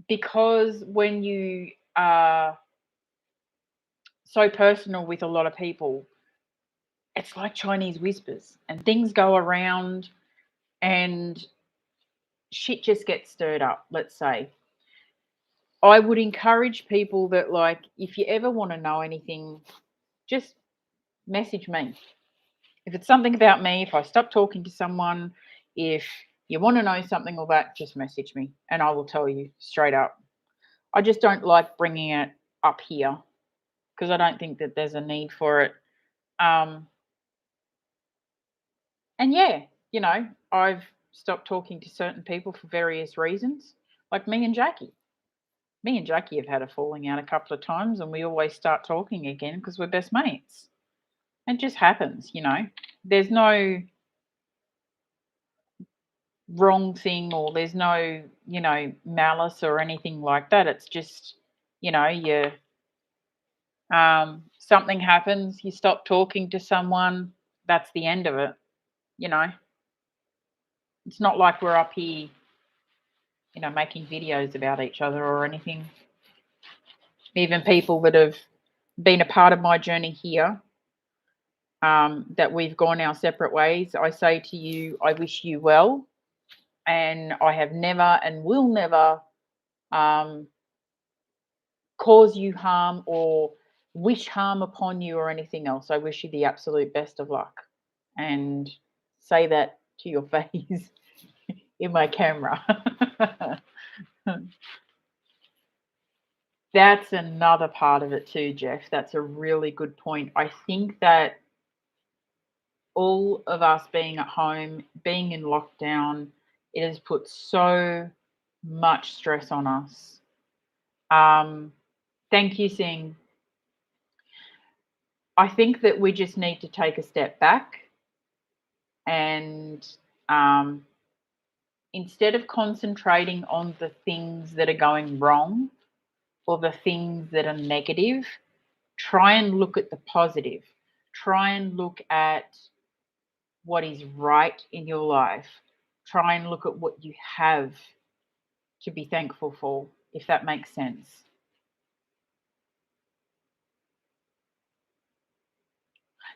because when you are so personal with a lot of people, it's like Chinese whispers and things go around and shit just gets stirred up, let's say. I would encourage people that, like, if you ever want to know anything, just message me. If it's something about me, if I stop talking to someone, if you want to know something or that, just message me and I will tell you straight up. I just don't like bringing it up here because I don't think that there's a need for it. And yeah, I've stopped talking to certain people for various reasons, like me and Jackie. Me and Jackie have had a falling out a couple of times, and we always start talking again because we're best mates. It just happens, you know. There's no wrong thing, or there's no, you know, malice or anything like that. It's just, you know, something happens, you stop talking to someone, that's the end of it, you know. It's not like we're up here, you know, making videos about each other or anything. Even people that have been a part of my journey here, that we've gone our separate ways, I say to you, I wish you well, and I have never and will never cause you harm or wish harm upon you or anything else. I wish you the absolute best of luck, and say that to your face in my camera. That's another part of it too, Jeff. That's a really good point. I think that all of us being at home, being in lockdown, it has put so much stress on us. Thank you, Singh. I think that we just need to take a step back and instead of concentrating on the things that are going wrong or the things that are negative, try and look at the positive. Try and look at what is right in your life. Try and look at what you have to be thankful for, if that makes sense.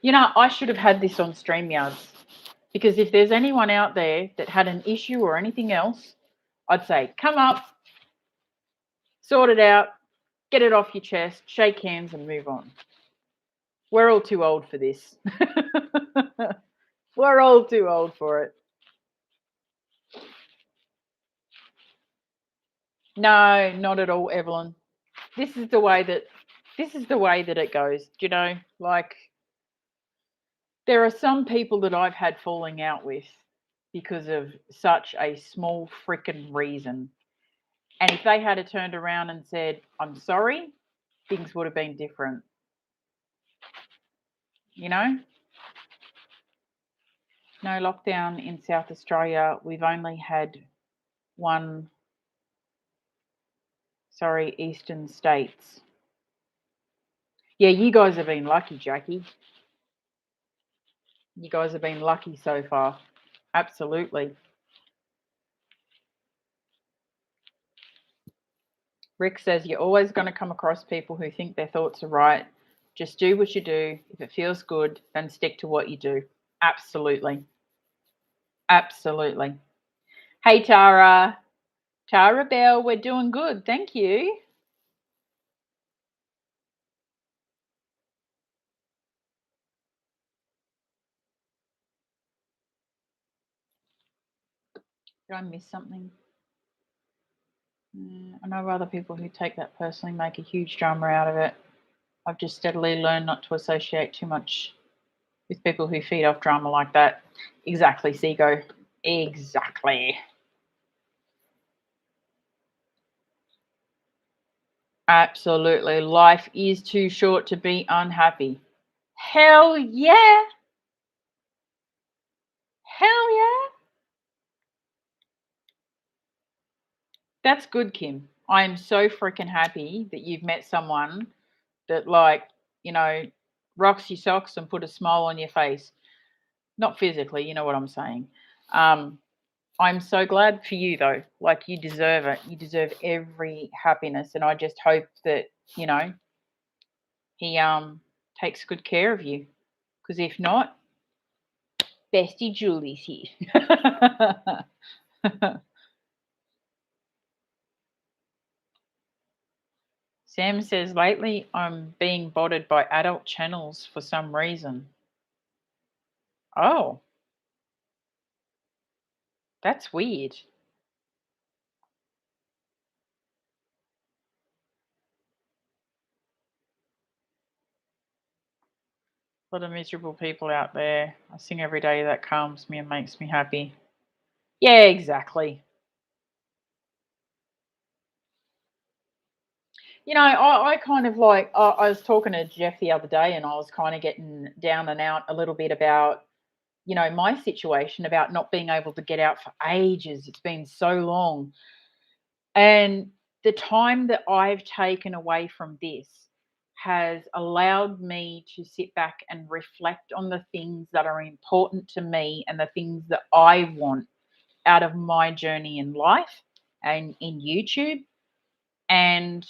You know, I should have had this on StreamYards, because if there's anyone out there that had an issue or anything else, I'd say, come up, sort it out, get it off your chest, shake hands and move on. We're all too old for this. We're all too old for it. No, not at all, Evelyn. This is the way that it goes. You know, like, there are some people that I've had falling out with because of such a small frickin' reason. And if they had turned around and said, I'm sorry, things would have been different. You know? No lockdown in South Australia. We've only had one, eastern states. Yeah, you guys have been lucky, Jackie. You guys have been lucky so far. Absolutely. Rick says, you're always going to come across people who think their thoughts are right. Just do what you do. If it feels good, then stick to what you do. Absolutely. Absolutely. Hey, Tara. Tara Bell, we're doing good. Thank you. Did I miss something? I know other people who take that personally make a huge drama out of it. I've just steadily learned not to associate too much with people who feed off drama like that. Exactly, Seago. Exactly. Absolutely. Life is too short to be unhappy. Hell yeah. Hell yeah. That's good, Kim. I am so freaking happy that you've met someone that, like, you know, rocks your socks and put a smile on your face. Not physically, you know what I'm saying. I'm so glad for you, though. Like, you deserve it. You deserve every happiness, and I just hope that, you know, he takes good care of you. Because if not, Bestie Julie's here. Sam says, lately I'm being botted by adult channels for some reason. Oh, that's weird. A lot of miserable people out there. I sing every day, that calms me and makes me happy. Yeah, exactly. I kind of like, I was talking to Jeff the other day and I was kind of getting down and out a little bit about, my situation about not being able to get out for ages. It's been so long. And the time that I've taken away from this has allowed me to sit back and reflect on the things that are important to me and the things that I want out of my journey in life and in YouTube, and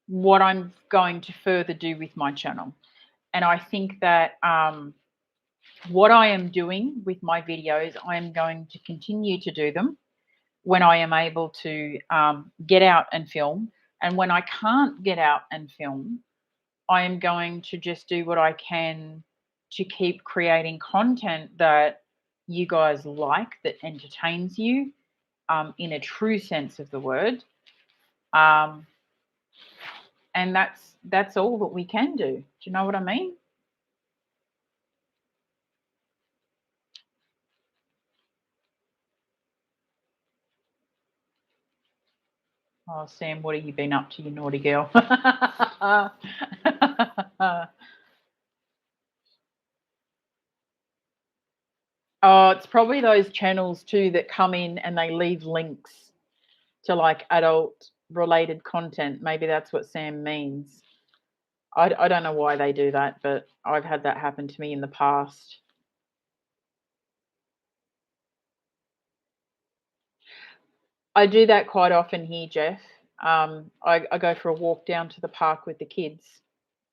what I'm going to further do with my channel. And I think that what I am doing with my videos, I am going to continue to do them when I am able to get out and film. And when I can't get out and film, I am going to just do what I can to keep creating content that you guys like, that entertains you in a true sense of the word. Um, and that's all that we can do. Do you know what I mean? Oh, Sam, what have you been up to, you naughty girl? Oh, it's probably those channels too that come in and they leave links to like adult related content. Maybe that's what Sam means. I don't know why they do that, but I've had that happen to me in the past. I do that quite often here, Jeff. I go for a walk down to the park with the kids,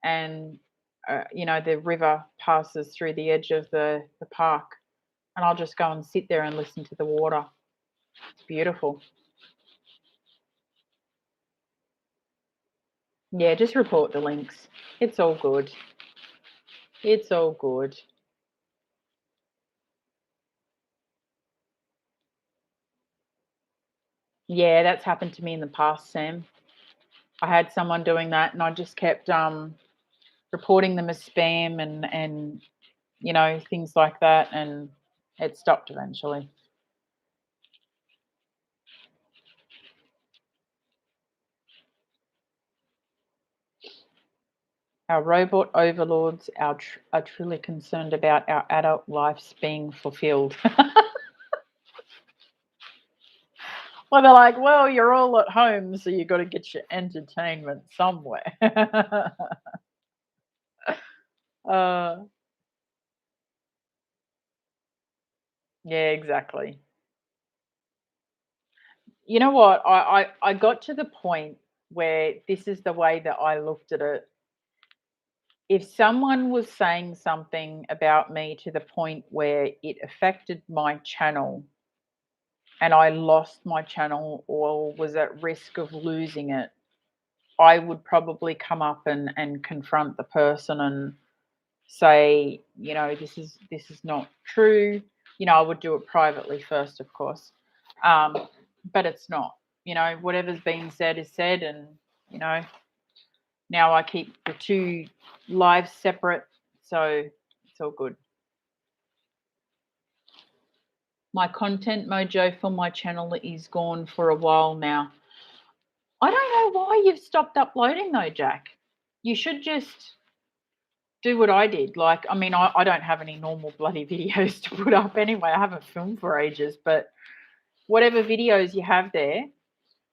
and the river passes through the edge of the park, and I'll just go and sit there and listen to the water. It's beautiful. Yeah, just report the links. It's all good. It's all good. Yeah, that's happened to me in the past, Sam. I had someone doing that, and I just kept reporting them as spam and things like that, and it stopped eventually. Our robot overlords are truly concerned about our adult lives being fulfilled. Well, they're like, well, you're all at home, so you got to get your entertainment somewhere. uh, yeah, exactly. You know what? I got to the point where this is the way that I looked at it. If someone was saying something about me to the point where it affected my channel and I lost my channel or was at risk of losing it, I would probably come up and confront the person and say, this is not true. I would do it privately first, of course. But it's not. Whatever's being said is said, and now I keep the two lives separate, so it's all good. My content mojo for my channel is gone for a while now. I don't know why you've stopped uploading though, Jack. You should just do what I did. Like, I mean, I don't have any normal bloody videos to put up anyway. I haven't filmed for ages, but whatever videos you have there,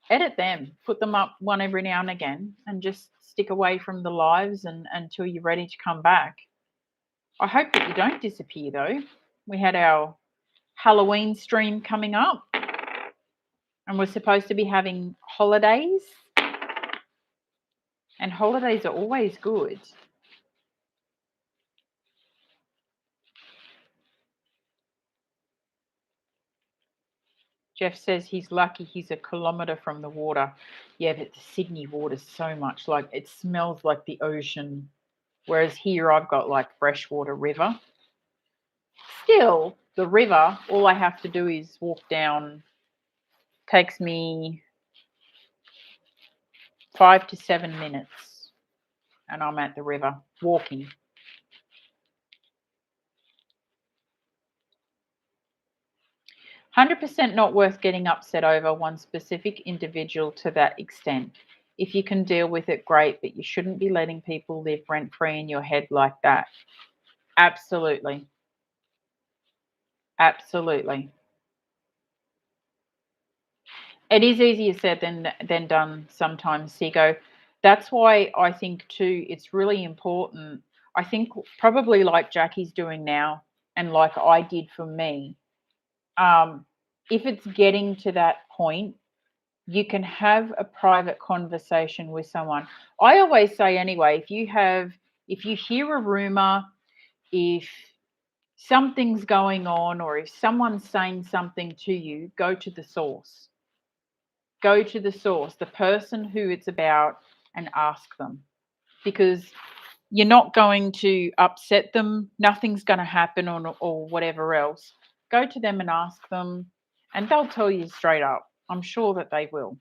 edit them, put them up one every now and again, and just stick away from the lives until you're ready to come back. I hope that you don't disappear though. We had our Halloween stream coming up, and we're supposed to be having holidays, and holidays are always good. Jeff says he's lucky he's a kilometre from the water. Yeah, but the Sydney water's so much like it smells like the ocean, whereas here I've got like freshwater river. Still, the river, all I have to do is walk down. Takes me 5 to 7 minutes, and I'm at the river walking. "100% not worth getting upset over one specific individual to that extent. If you can deal with it, great, but you shouldn't be letting people live rent-free in your head like that. Absolutely. Absolutely. It is easier said than done sometimes, Sego. That's why I think too it's really important. I think probably like Jackie's doing now and like I did for me, if it's getting to that point, you can have a private conversation with someone. I always say anyway, if you hear a rumor, if something's going on or if someone's saying something to you, go to the source. Go to the source, the person who it's about, and ask them, because you're not going to upset them. Nothing's going to happen or whatever else. Go to them and ask them, and they'll tell you straight up. I'm sure that they will.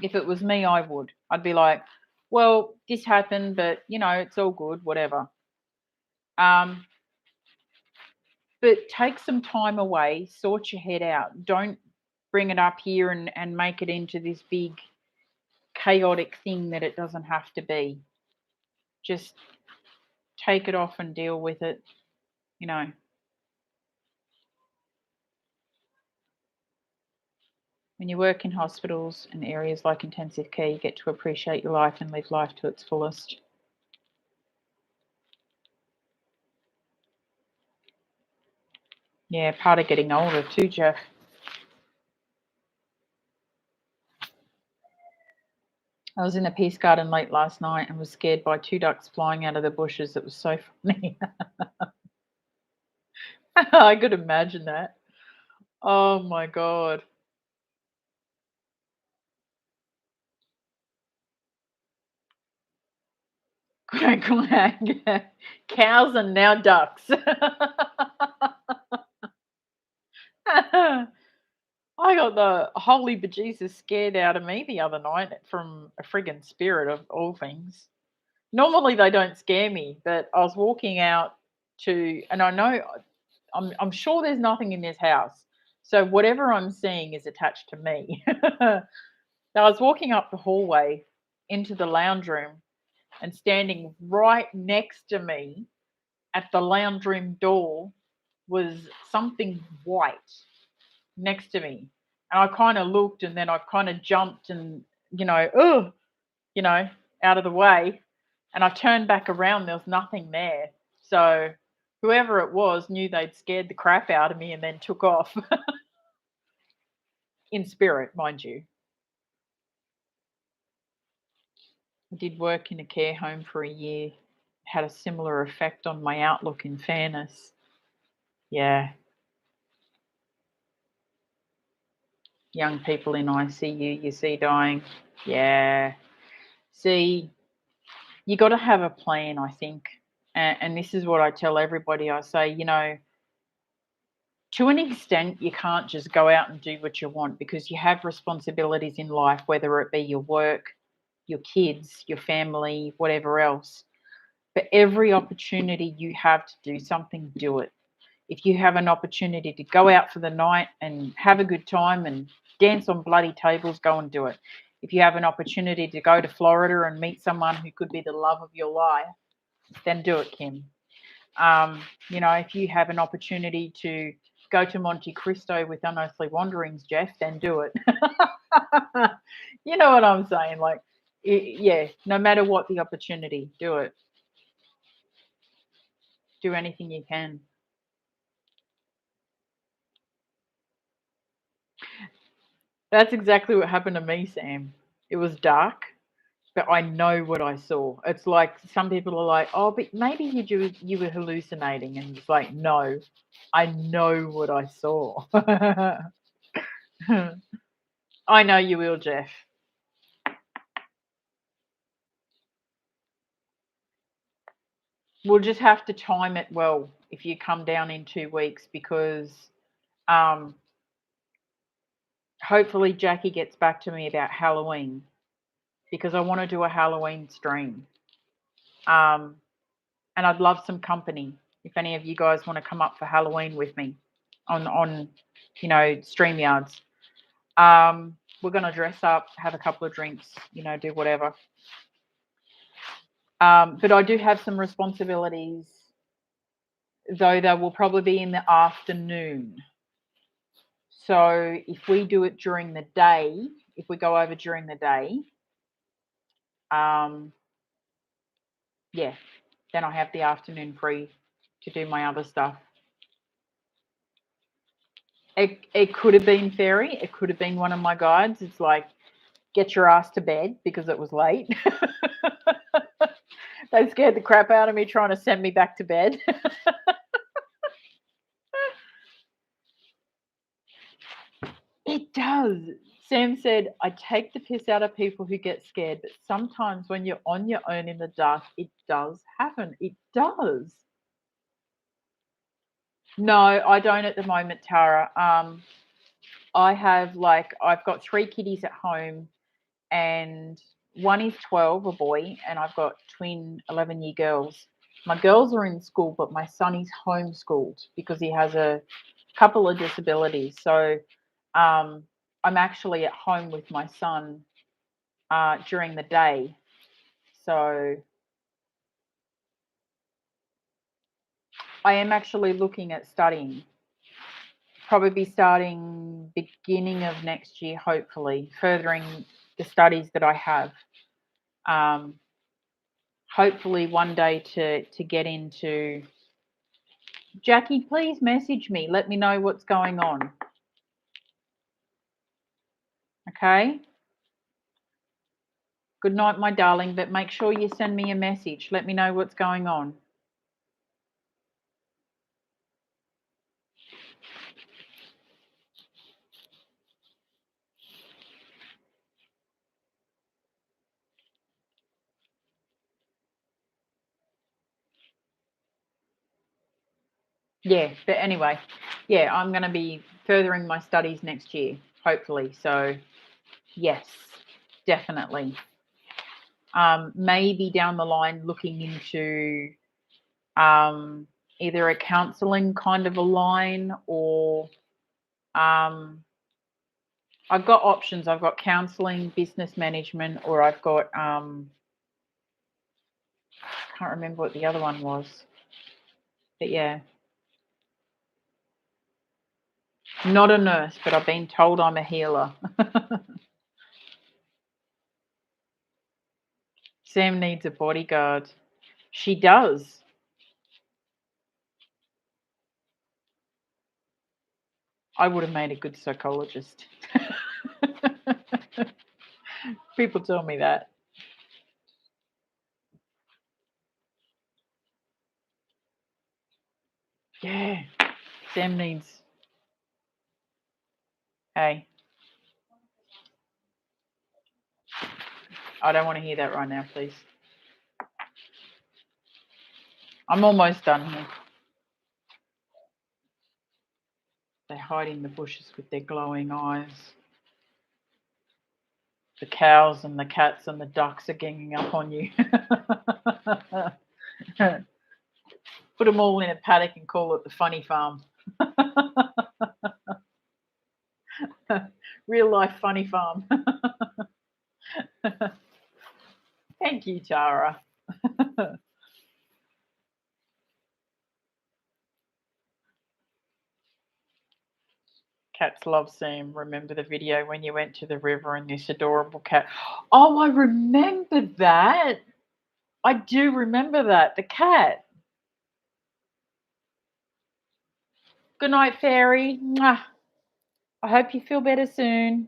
If it was me, I would. I'd be like, well, this happened, but it's all good, whatever. But take some time away, sort your head out. Don't bring it up here and make it into this big chaotic thing that it doesn't have to be. Just take it off and deal with it, you know. When you work in hospitals and areas like intensive care, you get to appreciate your life and live life to its fullest. Yeah, part of getting older too, Jeff. I was in a peace garden late last night and was scared by 2 ducks flying out of the bushes. It was so funny. I could imagine that. Oh my God. Quack, quack. Cows and now ducks. I got the holy bejesus scared out of me the other night from a friggin' spirit of all things. Normally they don't scare me, but I was walking out and I know I'm sure there's nothing in this house. So whatever I'm seeing is attached to me. Now I was walking up the hallway into the lounge room, and standing right next to me at the lounge room door was something white next to me. And I kind of looked and then I kind of jumped and, oh, out of the way. And I turned back around, there was nothing there. So whoever it was knew they'd scared the crap out of me and then took off. In spirit, mind you. I did work in a care home for a year. Had a similar effect on my outlook, in fairness. Yeah. Young people in ICU you see dying. Yeah. See, you got to have a plan, I think. And this is what I tell everybody. I say, to an extent, you can't just go out and do what you want because you have responsibilities in life, whether it be your work, your kids, your family, whatever else. But every opportunity you have to do something, do it. If you have an opportunity to go out for the night and have a good time and dance on bloody tables, go and do it. If you have an opportunity to go to Florida and meet someone who could be the love of your life, then do it, Kim. If you have an opportunity to go to Monte Cristo with Unearthly Wanderings, Jeff, then do it. You know what I'm saying? Like, yeah, no matter what the opportunity, do it. Do anything you can. That's exactly what happened to me, Sam. It was dark, but I know what I saw. It's like some people are like, "Oh, but maybe you were hallucinating," and it's like, no, I know what I saw. I know you will, Jeff. We'll just have to time it well if you come down in 2 weeks because um, hopefully Jackie gets back to me about Halloween because I want to do a Halloween stream. And I'd love some company if any of you guys want to come up for Halloween with me on StreamYards. we're going to dress up, have a couple of drinks, do whatever. But I do have some responsibilities, though they will probably be in the afternoon. So if we do it during the day, if we go over during the day, yeah, then I have the afternoon free to do my other stuff. It could have been Fairy. It could have been one of my guides. It's like, get your ass to bed because it was late. They scared the crap out of me trying to send me back to bed. It does. Sam said, I take the piss out of people who get scared, but sometimes when you're on your own in the dark, it does happen. It does. No, I don't at the moment, Tara. I've got 3 kiddies at home, and one is 12, a boy, and I've got twin 11-year girls. My girls are in school, but my son is homeschooled because he has a couple of disabilities. So I'm actually at home with my son during the day. So I am actually looking at studying. Probably starting beginning of next year, hopefully, furthering the studies that I have. Hopefully one day to get into. Jackie, please message me. Let me know what's going on. Okay? Good night, my darling, but make sure you send me a message. Let me know what's going on. Yeah, but anyway, yeah, I'm going to be furthering my studies next year, hopefully. So, yes, definitely. Maybe down the line looking into either a counselling kind of a line or I've got options. I've got counselling, business management, or I've got I can't remember what the other one was. But yeah. Not a nurse, but I've been told I'm a healer. Sam needs a bodyguard. She does. I would have made a good psychologist. People tell me that. Yeah. Sam needs. Hey. I don't want to hear that right now, please. I'm almost done here. They hide in the bushes with their glowing eyes. The cows and the cats and the ducks are ganging up on you. Put them all in a paddock and call it the funny farm. Real life funny farm. Thank you, Tara. Cats love Sam. Remember the video when you went to the river and this adorable cat? Oh, I remember that. I do remember that. The cat. Good night, Fairy. Mwah. I hope you feel better soon.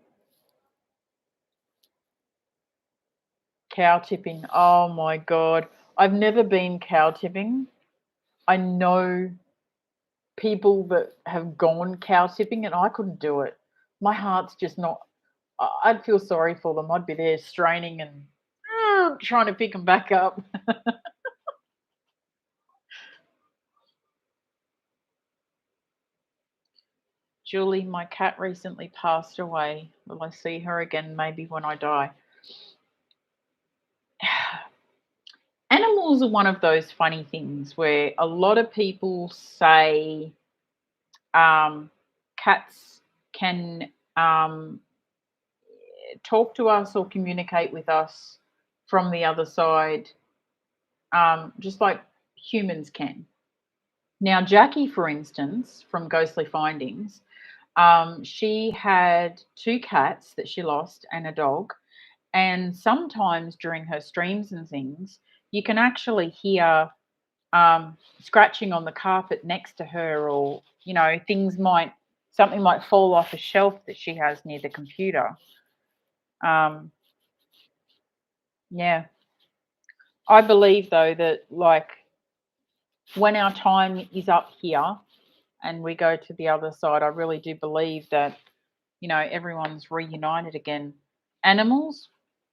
Cow tipping. Oh my God. I've never been cow tipping. I know people that have gone cow tipping and I couldn't do it. My heart's just not, I'd feel sorry for them. I'd be there straining and trying to pick them back up. Julie, my cat recently passed away. Will I see her again maybe when I die? Animals are one of those funny things where a lot of people say cats can talk to us or communicate with us from the other side, just like humans can. Now, Jackie, for instance, from Ghostly Findings, she had 2 cats that she lost and a dog. And sometimes during her streams and things, you can actually hear scratching on the carpet next to her, or something might fall off a shelf that she has near the computer. Yeah, I believe though that, like, when our time is up here and we go to the other side, I really do believe that everyone's reunited again. Animals,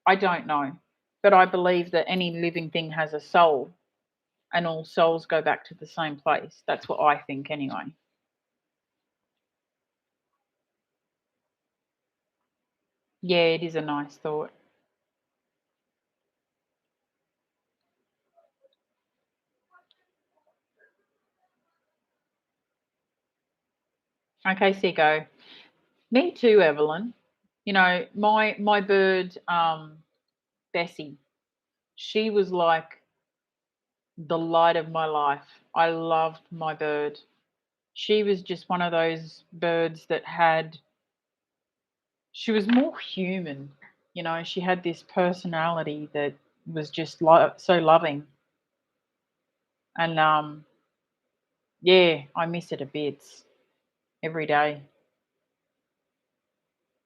I don't know, but I believe that any living thing has a soul, and all souls go back to the same place. That's what I think anyway. Yeah, it is a nice thought. Okay, Siko. Me too, Evelyn. My bird, Bessie, she was like the light of my life. I loved my bird. She was just one of those birds that she was more human. She had this personality that was just so loving. And yeah, I miss it a bit every day.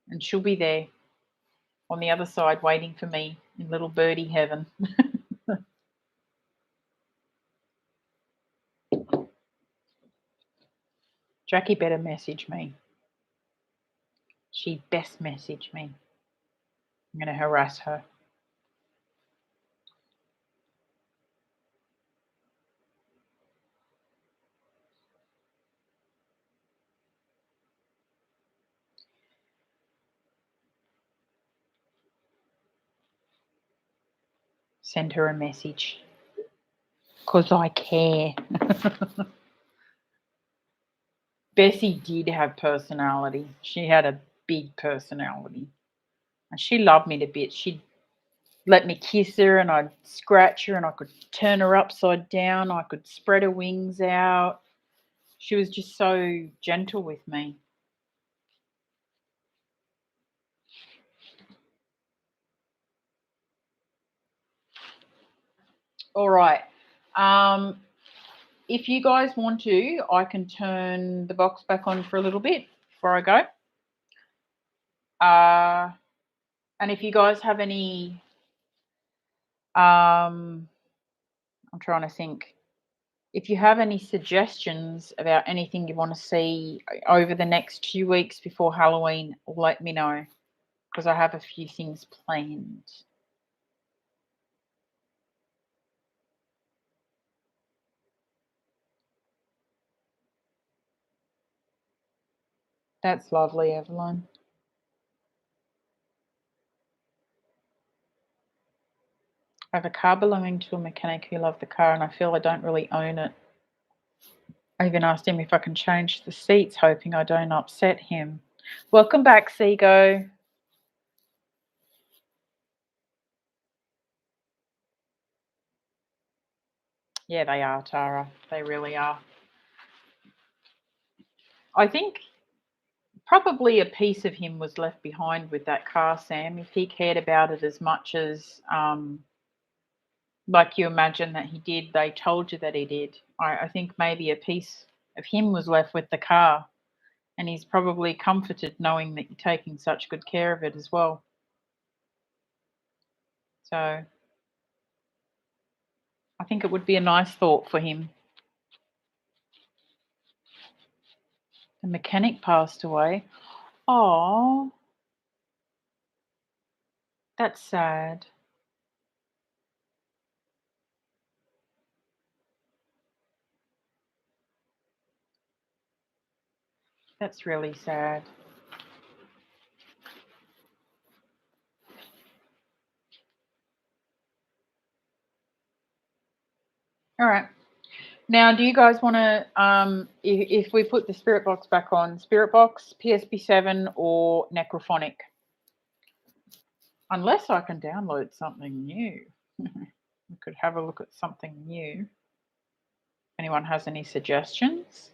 And she'll be there on the other side waiting for me in little birdie heaven. Jackie better message me. She best message me. I'm going to harass her. Send her a message. Because I care. Bessie did have personality. She had a big personality. And she loved me to bits. She'd let me kiss her, and I'd scratch her, and I could turn her upside down. I could spread her wings out. She was just so gentle with me. All right. If you guys want to, I can turn the box back on for a little bit before I go. And if you guys have any, I'm trying to think. If you have any suggestions about anything you want to see over the next 2 weeks before Halloween, let me know, because I have a few things planned. That's lovely, Evelyn. I have a car belonging to a mechanic who loved the car, and I feel I don't really own it. I even asked him if I can change the seats, hoping I don't upset him. Welcome back, Seago. Yeah, they are, Tara. They really are. I think probably a piece of him was left behind with that car, Sam. If he cared about it as much as, like you imagine that he did, they told you that he did. I think maybe a piece of him was left with the car, and he's probably comforted knowing that you're taking such good care of it as well. So I think it would be a nice thought for him. The mechanic passed away. Oh, that's sad. That's really sad. All right. Now, do you guys want to, if we put the spirit box back on, spirit box, PSP7 or necrophonic? Unless I can download something new. We could have a look at something new. Anyone has any suggestions?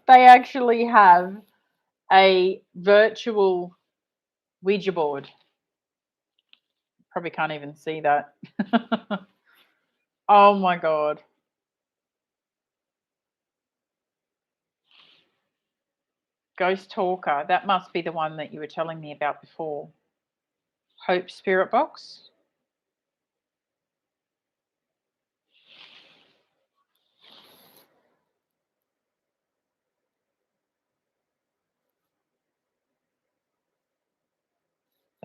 They actually have a virtual Ouija board. Probably can't even see that. Oh my God. Ghost Talker. That must be the one that you were telling me about before. Hope Spirit Box.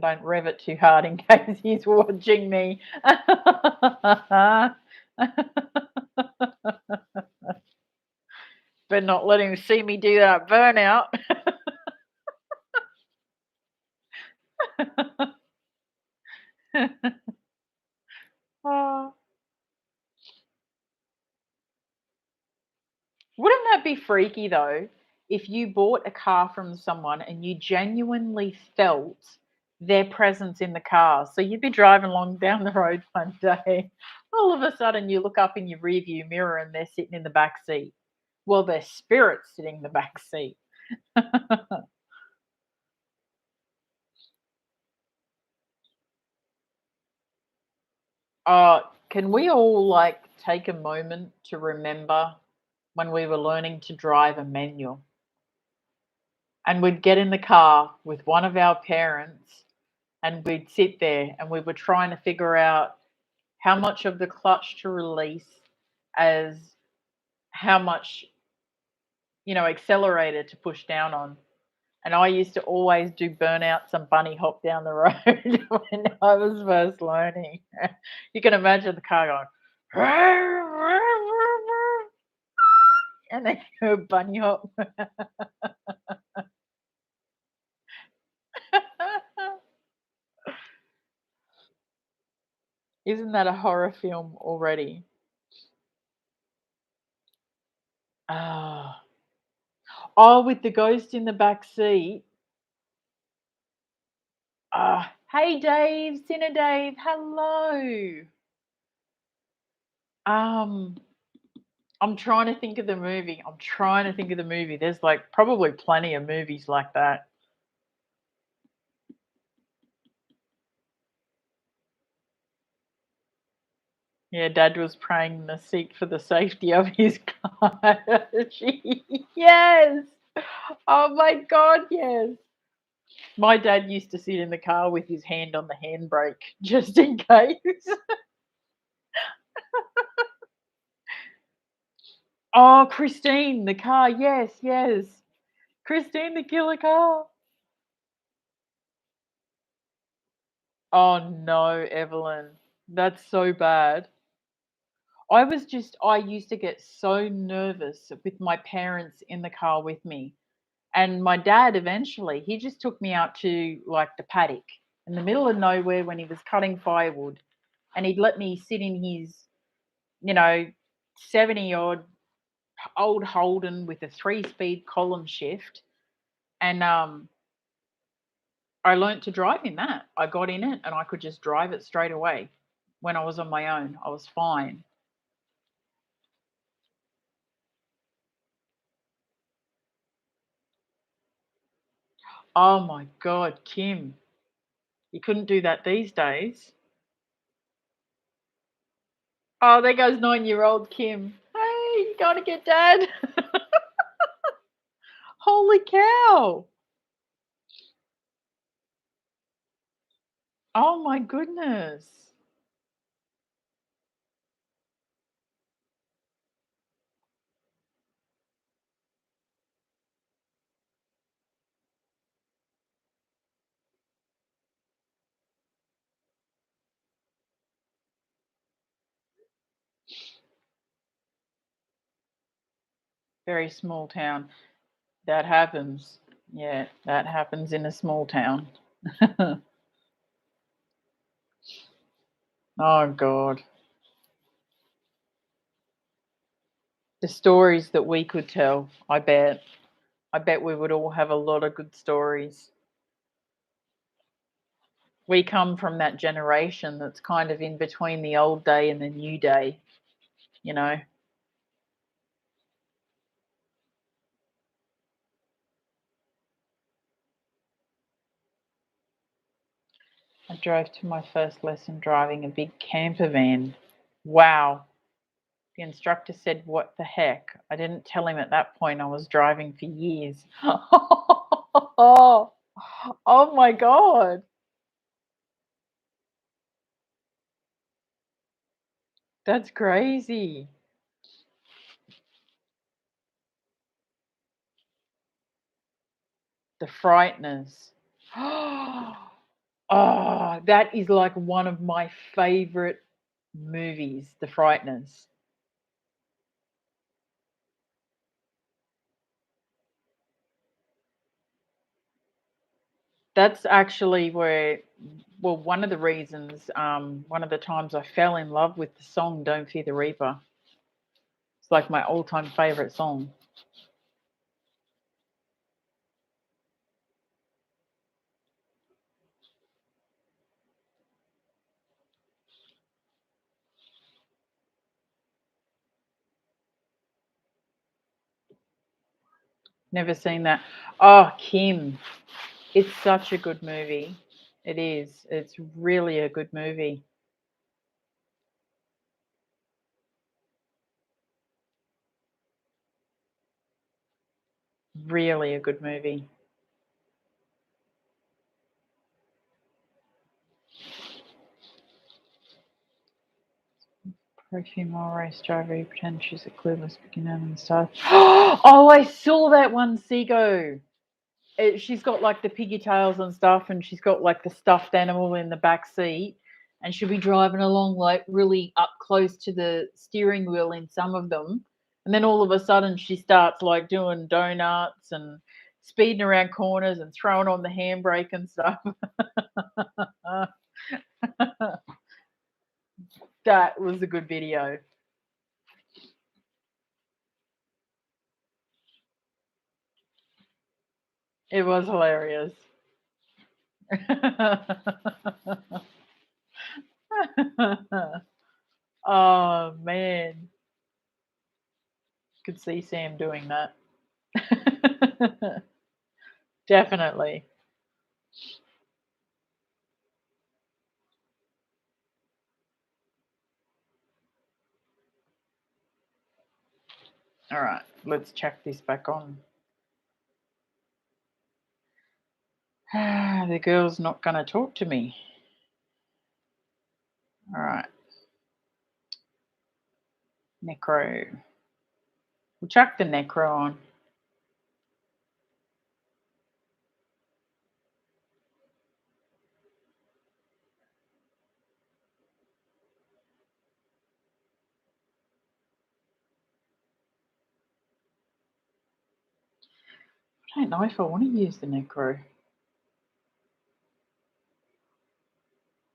I don't rev it too hard in case he's watching me. But not let him see me do that burnout. Oh. Wouldn't that be freaky though? If you bought a car from someone and you genuinely felt their presence in the car. So you'd be driving along down the road one day, all of a sudden you look up in your rearview mirror and they're sitting in the back seat. Well, their spirit's sitting in the back seat. Can we all like take a moment to remember when we were learning to drive a manual? And we'd get in the car with one of our parents and we'd sit there and we were trying to figure out how much of the clutch to release, as how much, accelerator to push down on. And I used to always do burnouts and bunny hop down the road when I was first learning. You can imagine the car going, and then you bunny hop. Isn't that a horror film already? Ah. Oh, with the ghost in the back seat. Hey Dave, Sinner Dave, hello. Um, I'm trying to think of the movie. There's like probably plenty of movies like that. Yeah, Dad was praying in the seat for the safety of his car. Yes. Oh my God, yes. My dad used to sit in the car with his hand on the handbrake just in case. Oh, Christine, the car. Yes, yes. Christine, the killer car. Oh no, Evelyn. That's so bad. I used to get so nervous with my parents in the car with me. And my dad eventually, he just took me out to like the paddock in the middle of nowhere when he was cutting firewood. And he'd let me sit in his, you know, 70 odd old Holden with a 3-speed column shift. And I learnt to drive in that. I got in it and I could just drive it straight away when I was on my own. I was fine. Oh my God, Kim. You couldn't do that these days. Oh, there goes 9-year-old Kim. Hey, you gotta get dad. Holy cow. Oh my goodness. Very small town. That happens. Yeah, that happens in a small town. Oh, God. The stories that we could tell, I bet. I bet we would all have a lot of good stories. We come from that generation that's kind of in between the old day and the new day, you know. I drove to my first lesson driving a big camper van. Wow. The instructor said, "What the heck?" I didn't tell him at that point I was driving for years. Oh, oh my God. That's crazy. The Frighteners. Oh, that is like one of my favorite movies, The Frighteners. That's actually where, well, one of the reasons, one of the times I fell in love with the song Don't Fear the Reaper. It's like my all-time favorite song. Never seen that. Oh, Kim. It's such a good movie. It is. It's really a good movie. Really a good movie. Pro female race driver who pretends she's a clueless beginner and stuff. Oh, I saw that one, Seago. She's got like the piggy tails and stuff, and she's got like the stuffed animal in the back seat, and she'll be driving along like really up close to the steering wheel in some of them, and then all of a sudden she starts like doing donuts and speeding around corners and throwing on the handbrake and stuff. That was a good video. It was hilarious. Oh man, could see Sam doing that. Definitely. All right, let's check this back on. The girl's not going to talk to me. All right. Necro. We'll chuck the Necro on. I don't know if I want to use the Necro.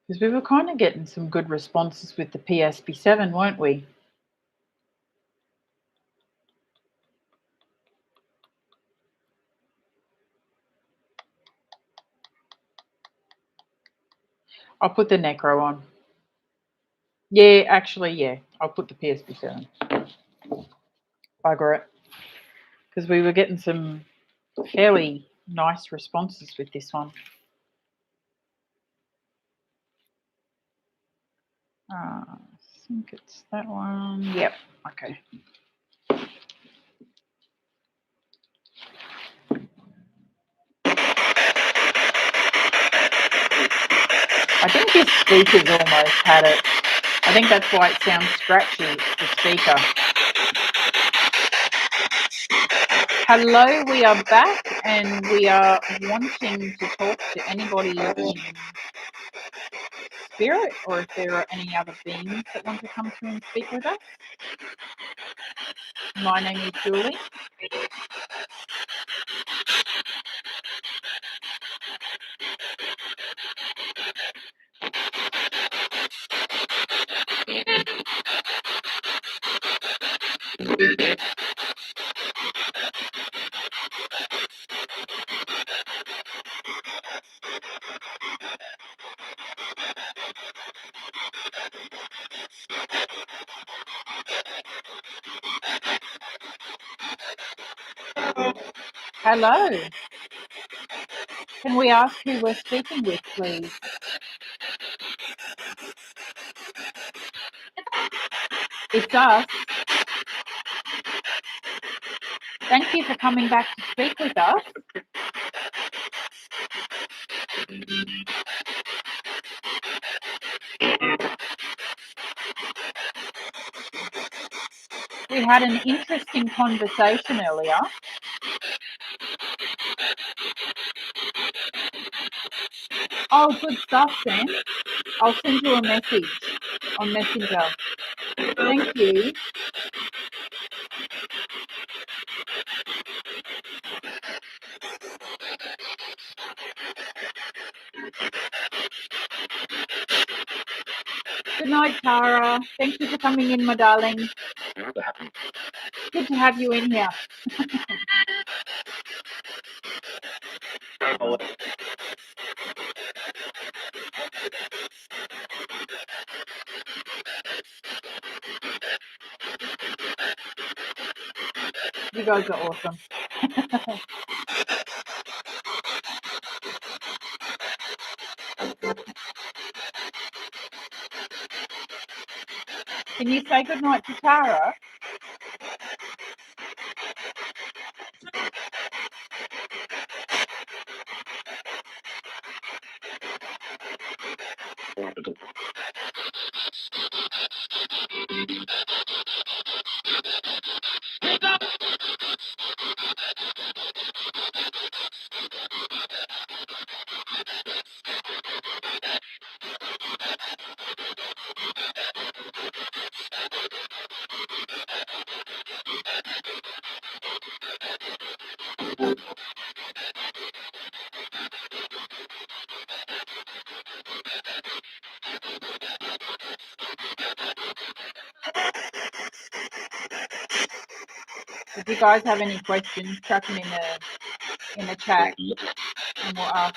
Because we were kind of getting some good responses with the PSP7, weren't we? I'll put the Necro on. Yeah, actually, yeah. I'll put the PSP7. Bugger it. Because we were getting some fairly nice responses with this one. I think it's that one. Yep. Okay. I think this speaker's almost had it. I think that's why it sounds scratchy, the speaker. Hello, we are back and we are wanting to talk to anybody in spirit, or if there are any other beings that want to come through and speak with us. My name is Julie. Hello. Can we ask who we're speaking with, please? It's us. Thank you for coming back to speak with us. We had an interesting conversation earlier. Oh, good stuff, Sam. I'll send you a message on Messenger. Thank you. Good night, Tara. Thank you for coming in, my darling. Good to have you in here. You guys are awesome. Can you say good night to Tara? If you guys have any questions, chuck them in the chat and we'll ask.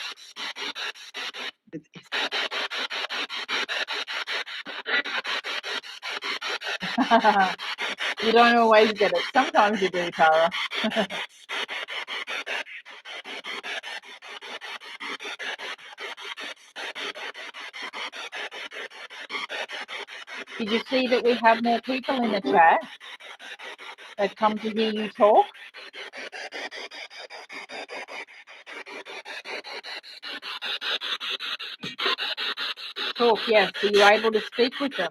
You don't always get it. Sometimes you do, Tara. Did you see that we have more people in the chat that come to hear you talk? Talk, yes. Are you able to speak with them?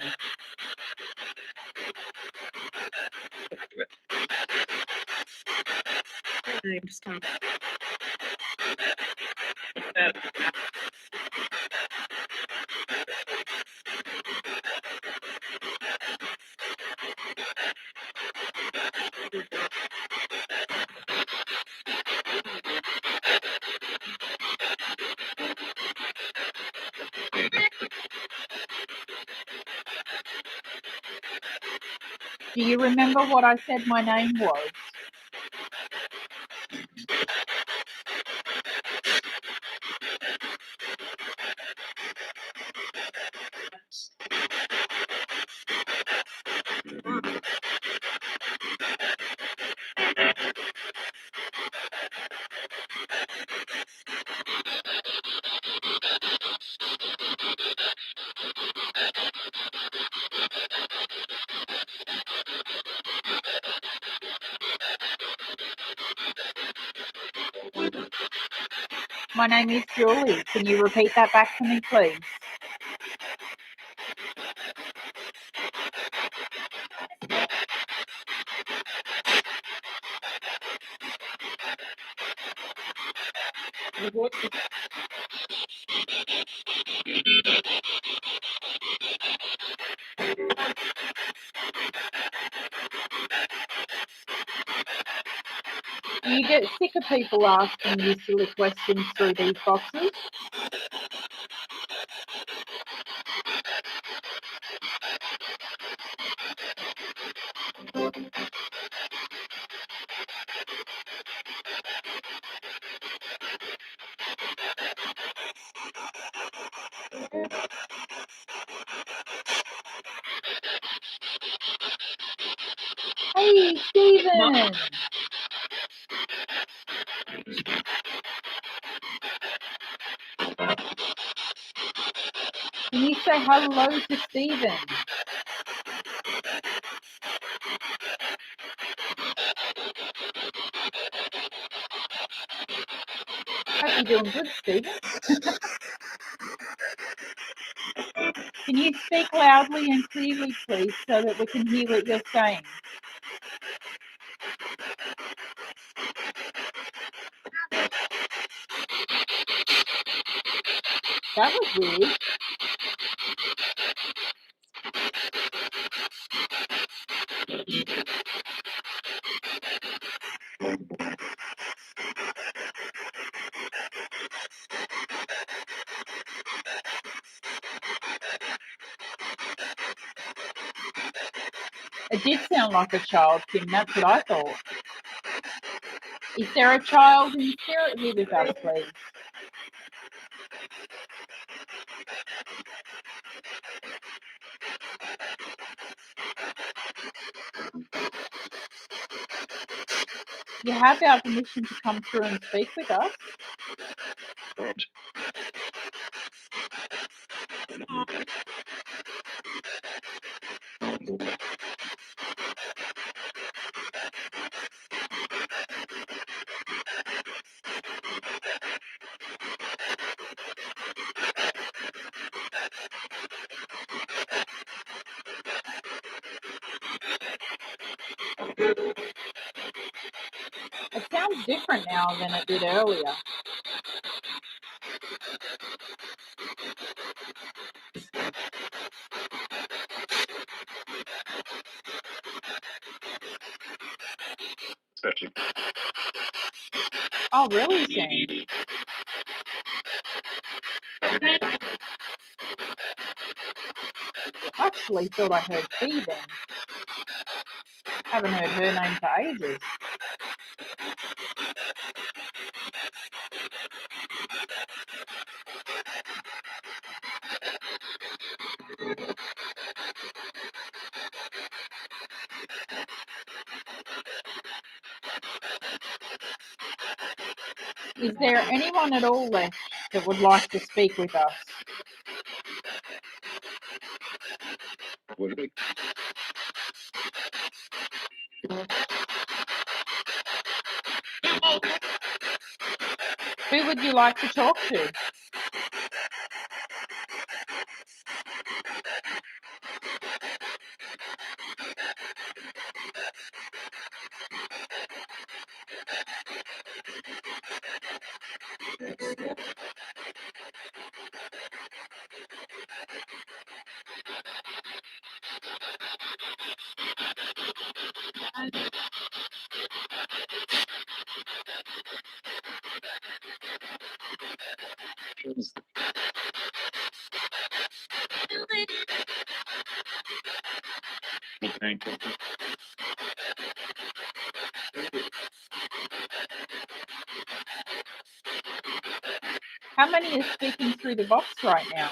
Do you remember what I said my name was? My name is Julie. Can you repeat that back to me, please? Do you get sick of people asking you silly questions through these boxes? Hey, Stephen! Can you say hello to Stephen? Hope you're doing good, Stephen. Can you speak loudly and clearly, please, so that we can hear what you're saying? That was weird. It did sound like a child, Kim. That's what I thought. Is there a child in spirit here with us, please? You have our permission to come through and speak with us. Good. It sounds different now than it did earlier. Especially Oh, really, Sam? I actually thought I heard Fee then. Haven't heard her name for ages. Is there anyone at all left that would like to speak with us? would be Who would you like to talk to? thank you. How many are speaking through the box right now?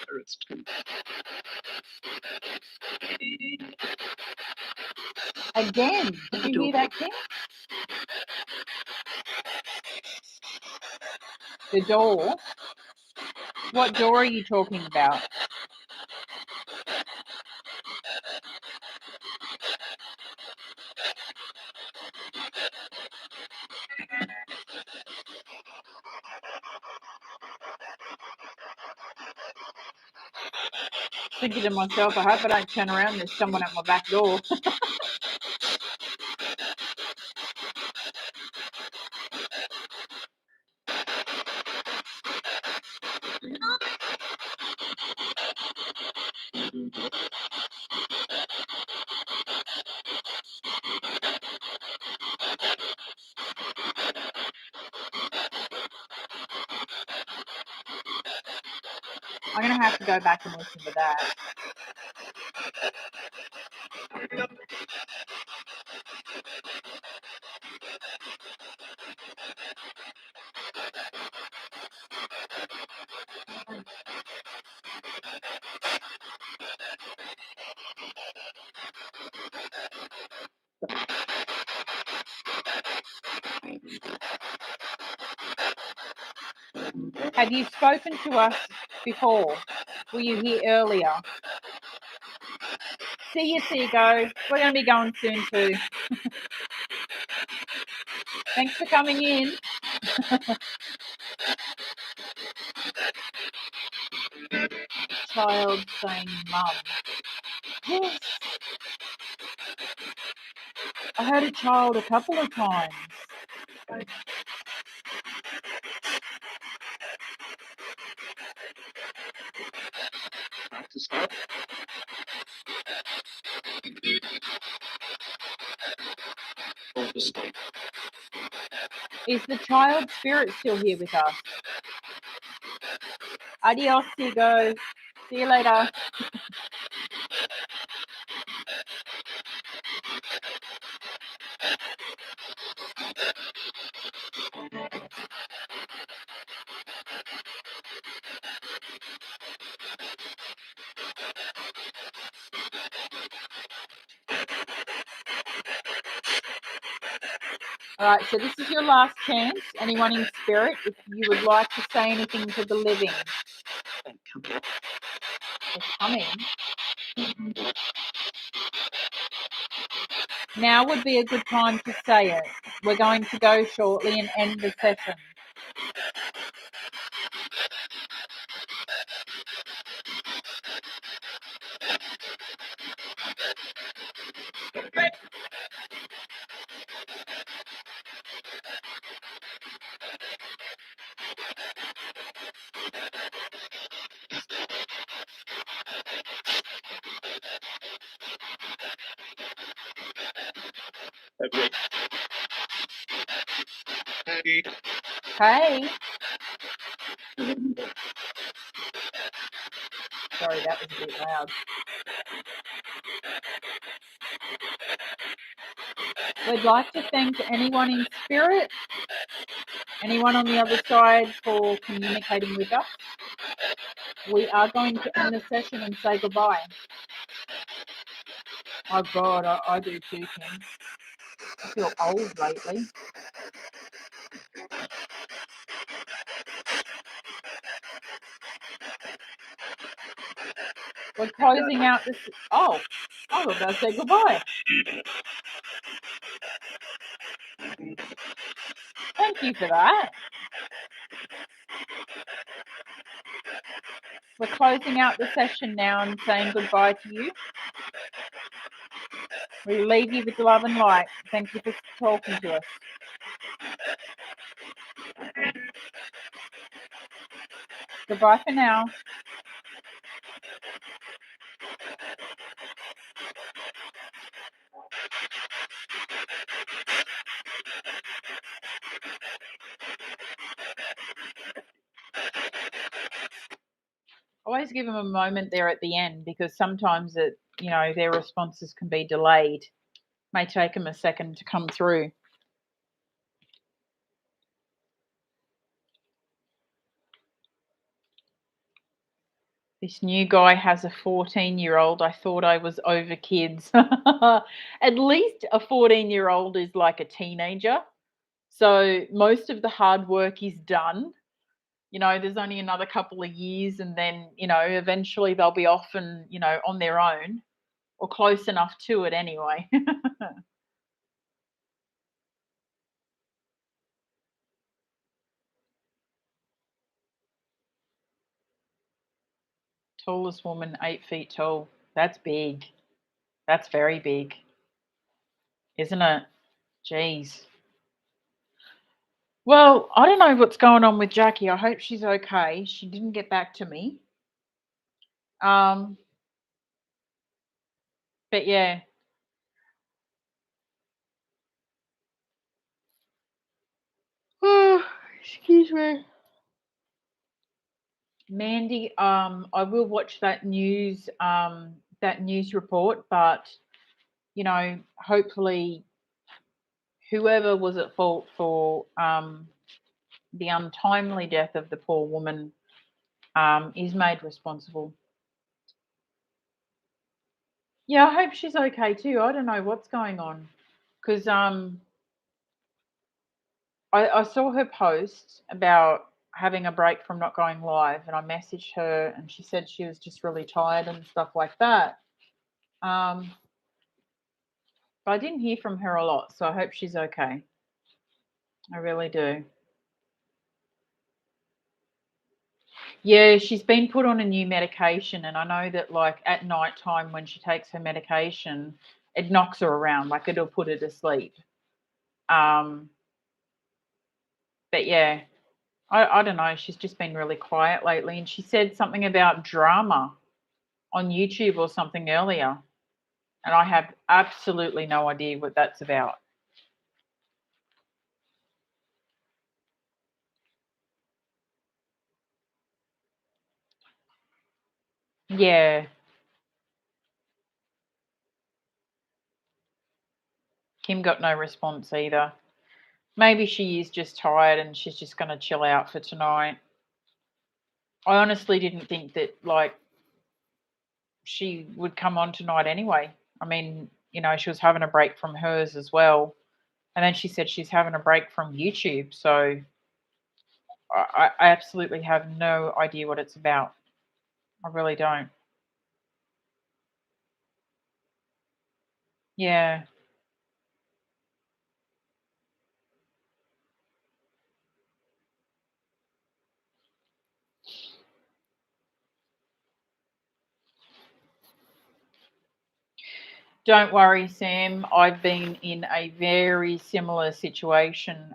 There it's two. Again, did you hear that, Kim? The door? What door are you talking about? thinking to myself, I hope I don't turn around, there's someone at my back door. I'm going to have to go back and listen to that. Have you spoken to us before? Were you here earlier? See you, Seago. We're going to be going soon too. Thanks for coming in. Child saying mum. Yes. I heard a child a couple of times. Practice that. Or the state. Is the child spirit still here with us? Adios, Seago. See you later. All right, so this is your last chance. Anyone in spirit, if you would like to say anything to the living. They're coming. Now would be a good time to say it. We're going to go shortly and end the session. Hey. Hey. Sorry, that was a bit loud. We'd like to thank anyone in spirit, anyone on the other side for communicating with us. We are going to end the session and say goodbye. Oh God, I do too, Kim. I feel old lately. We're closing out this. Oh, I was about to say goodbye. Thank you for that. We're closing out the session now and saying goodbye to you. We leave you with love and light. Thank you for talking to us. Goodbye for now. Always give them a moment there at the end, because sometimes their responses can be delayed. May take them a second to come through. This new guy has a 14-year-old. I thought I was over kids. At least a 14-year-old is like a teenager. So most of the hard work is done. There's only another couple of years, and then, eventually they'll be off and, on their own, or close enough to it anyway. Tallest woman, 8 feet tall. That's big. That's very big, isn't it? Jeez. Well, I don't know what's going on with Jackie. I hope she's okay. She didn't get back to me. But yeah. Excuse me. Mandy, I will watch that news report, but hopefully whoever was at fault for the untimely death of the poor woman is made responsible. Yeah, I hope she's okay too. I don't know what's going on because I saw her post about having a break from not going live, and I messaged her, and she said she was just really tired and stuff like that. But I didn't hear from her a lot, so I hope she's okay. I really do. Yeah, she's been put on a new medication, and I know that like at night time when she takes her medication, it knocks her around, like it'll put her to sleep. But yeah, I don't know. She's just been really quiet lately, and she said something about drama on YouTube or something earlier, and I have absolutely no idea what that's about. Yeah. Kim got no response either. Maybe she is just tired and she's just going to chill out for tonight. I honestly didn't think that like she would come on tonight anyway. I mean, she was having a break from hers as well. And then she said she's having a break from YouTube. So I absolutely have no idea what it's about. I really don't. Yeah. Don't worry, Sam. I've been in a very similar situation.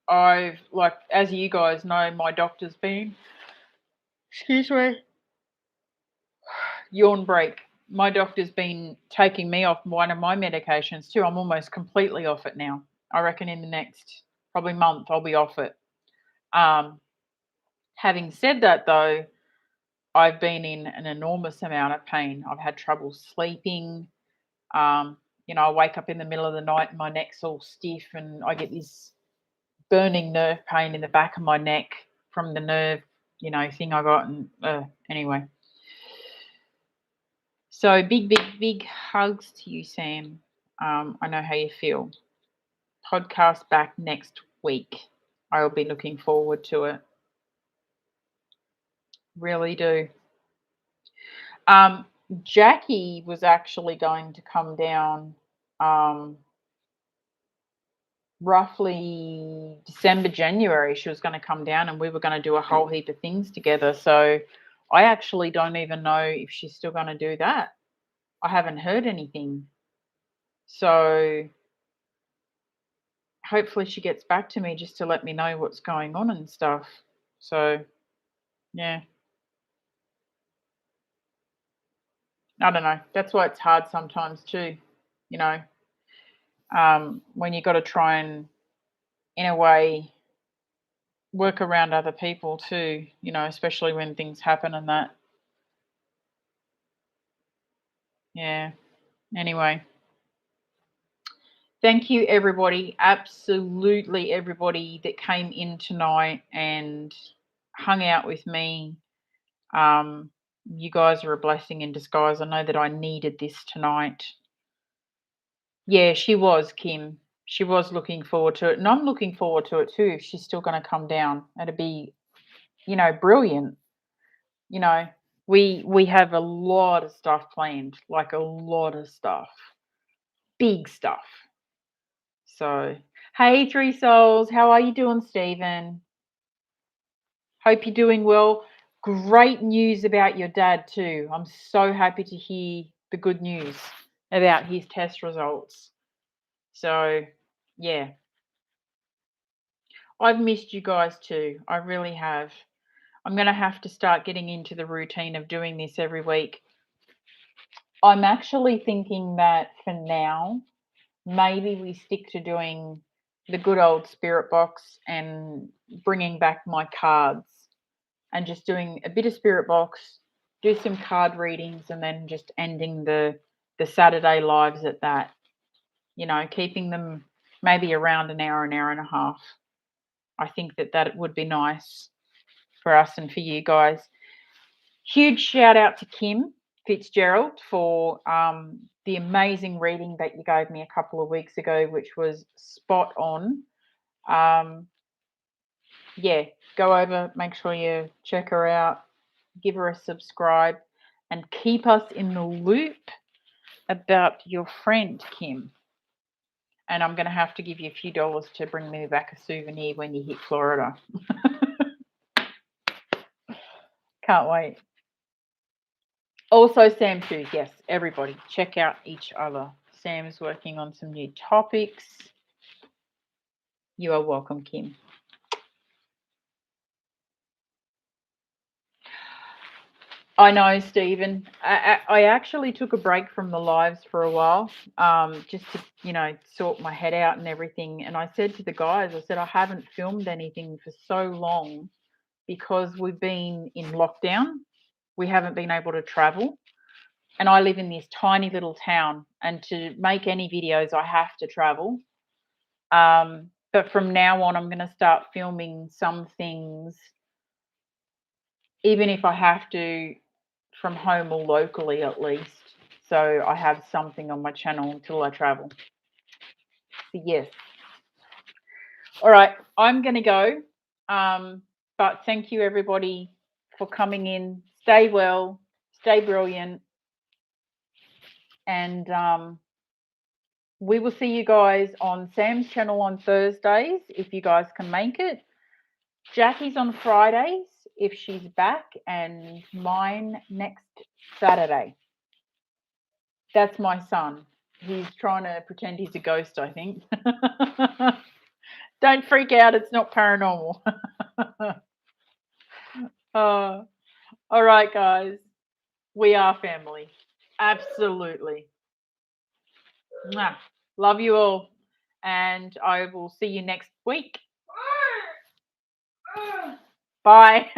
I've, like, as you guys know, my doctor's been, excuse me, yawn break. My doctor's been taking me off one of my medications too. I'm almost completely off it now. I reckon in the next probably month I'll be off it. Um, Having said that though, I've been in an enormous amount of pain. I've had trouble sleeping. Um, I wake up in the middle of the night and my neck's all stiff and I get this burning nerve pain in the back of my neck from the nerve, thing I got. And anyway. So big, big, big hugs to you, Sam. I know how you feel. Podcast back next week. I will be looking forward to it. Really do. Jackie was actually going to come down roughly December, January. She was going to come down and we were going to do a whole heap of things together. So I actually don't even know if she's still going to do that. I haven't heard anything. So hopefully she gets back to me just to let me know what's going on and stuff. So, yeah. I don't know. That's why it's hard sometimes too, when you got to try and, in a way, work around other people too, especially when things happen and that. Yeah. Anyway. Thank you, everybody. Absolutely everybody that came in tonight and hung out with me. You guys are a blessing in disguise. I know that I needed this tonight. Yeah, she was, Kim. She was looking forward to it. And I'm looking forward to it too if she's still going to come down. It'd be, brilliant. We have a lot of stuff planned, like a lot of stuff. Big stuff. So, hey, Three Souls, how are you doing, Stephen? Hope you're doing well. great news about your dad too. I'm so happy to hear the good news about his test results. So, yeah. I've missed you guys too. I really have. I'm going to have to start getting into the routine of doing this every week. I'm actually thinking that for now, maybe we stick to doing the good old spirit box and bringing back my cards and just doing a bit of spirit box, do some card readings, and then just ending the Saturday lives at that. You know, keeping them maybe around an hour and a half. I think that would be nice for us and for you guys. Huge shout out to Kim Fitzgerald for the amazing reading that you gave me a couple of weeks ago, which was spot on. Yeah, go over, make sure you check her out, give her a subscribe, and keep us in the loop about your friend Kim. And I'm going to have to give you a few dollars to bring me back a souvenir when you hit Florida. Can't wait. Also, Sam too. Yes, everybody, check out each other. Sam's working on some new topics. You are welcome, Kim. I know, Stephen. I actually took a break from the lives for a while, just to, sort my head out and everything. And I said to the guys, I said, I haven't filmed anything for so long because we've been in lockdown. We haven't been able to travel. And I live in this tiny little town. And to make any videos, I have to travel. But from now on, I'm going to start filming some things, even if I have to, from home or locally at least. So I have something on my channel until I travel. So yes. All right, I'm going to go. But thank you, everybody, for coming in. Stay well, stay brilliant. And we will see you guys on Sam's channel on Thursdays, if you guys can make it. Jackie's on Fridays, if she's back, and mine next Saturday. That's my son. He's trying to pretend he's a ghost, I think. Don't freak out. It's not paranormal. All right, guys. We are family. Absolutely. Mwah. Love you all. And I will see you next week. Bye.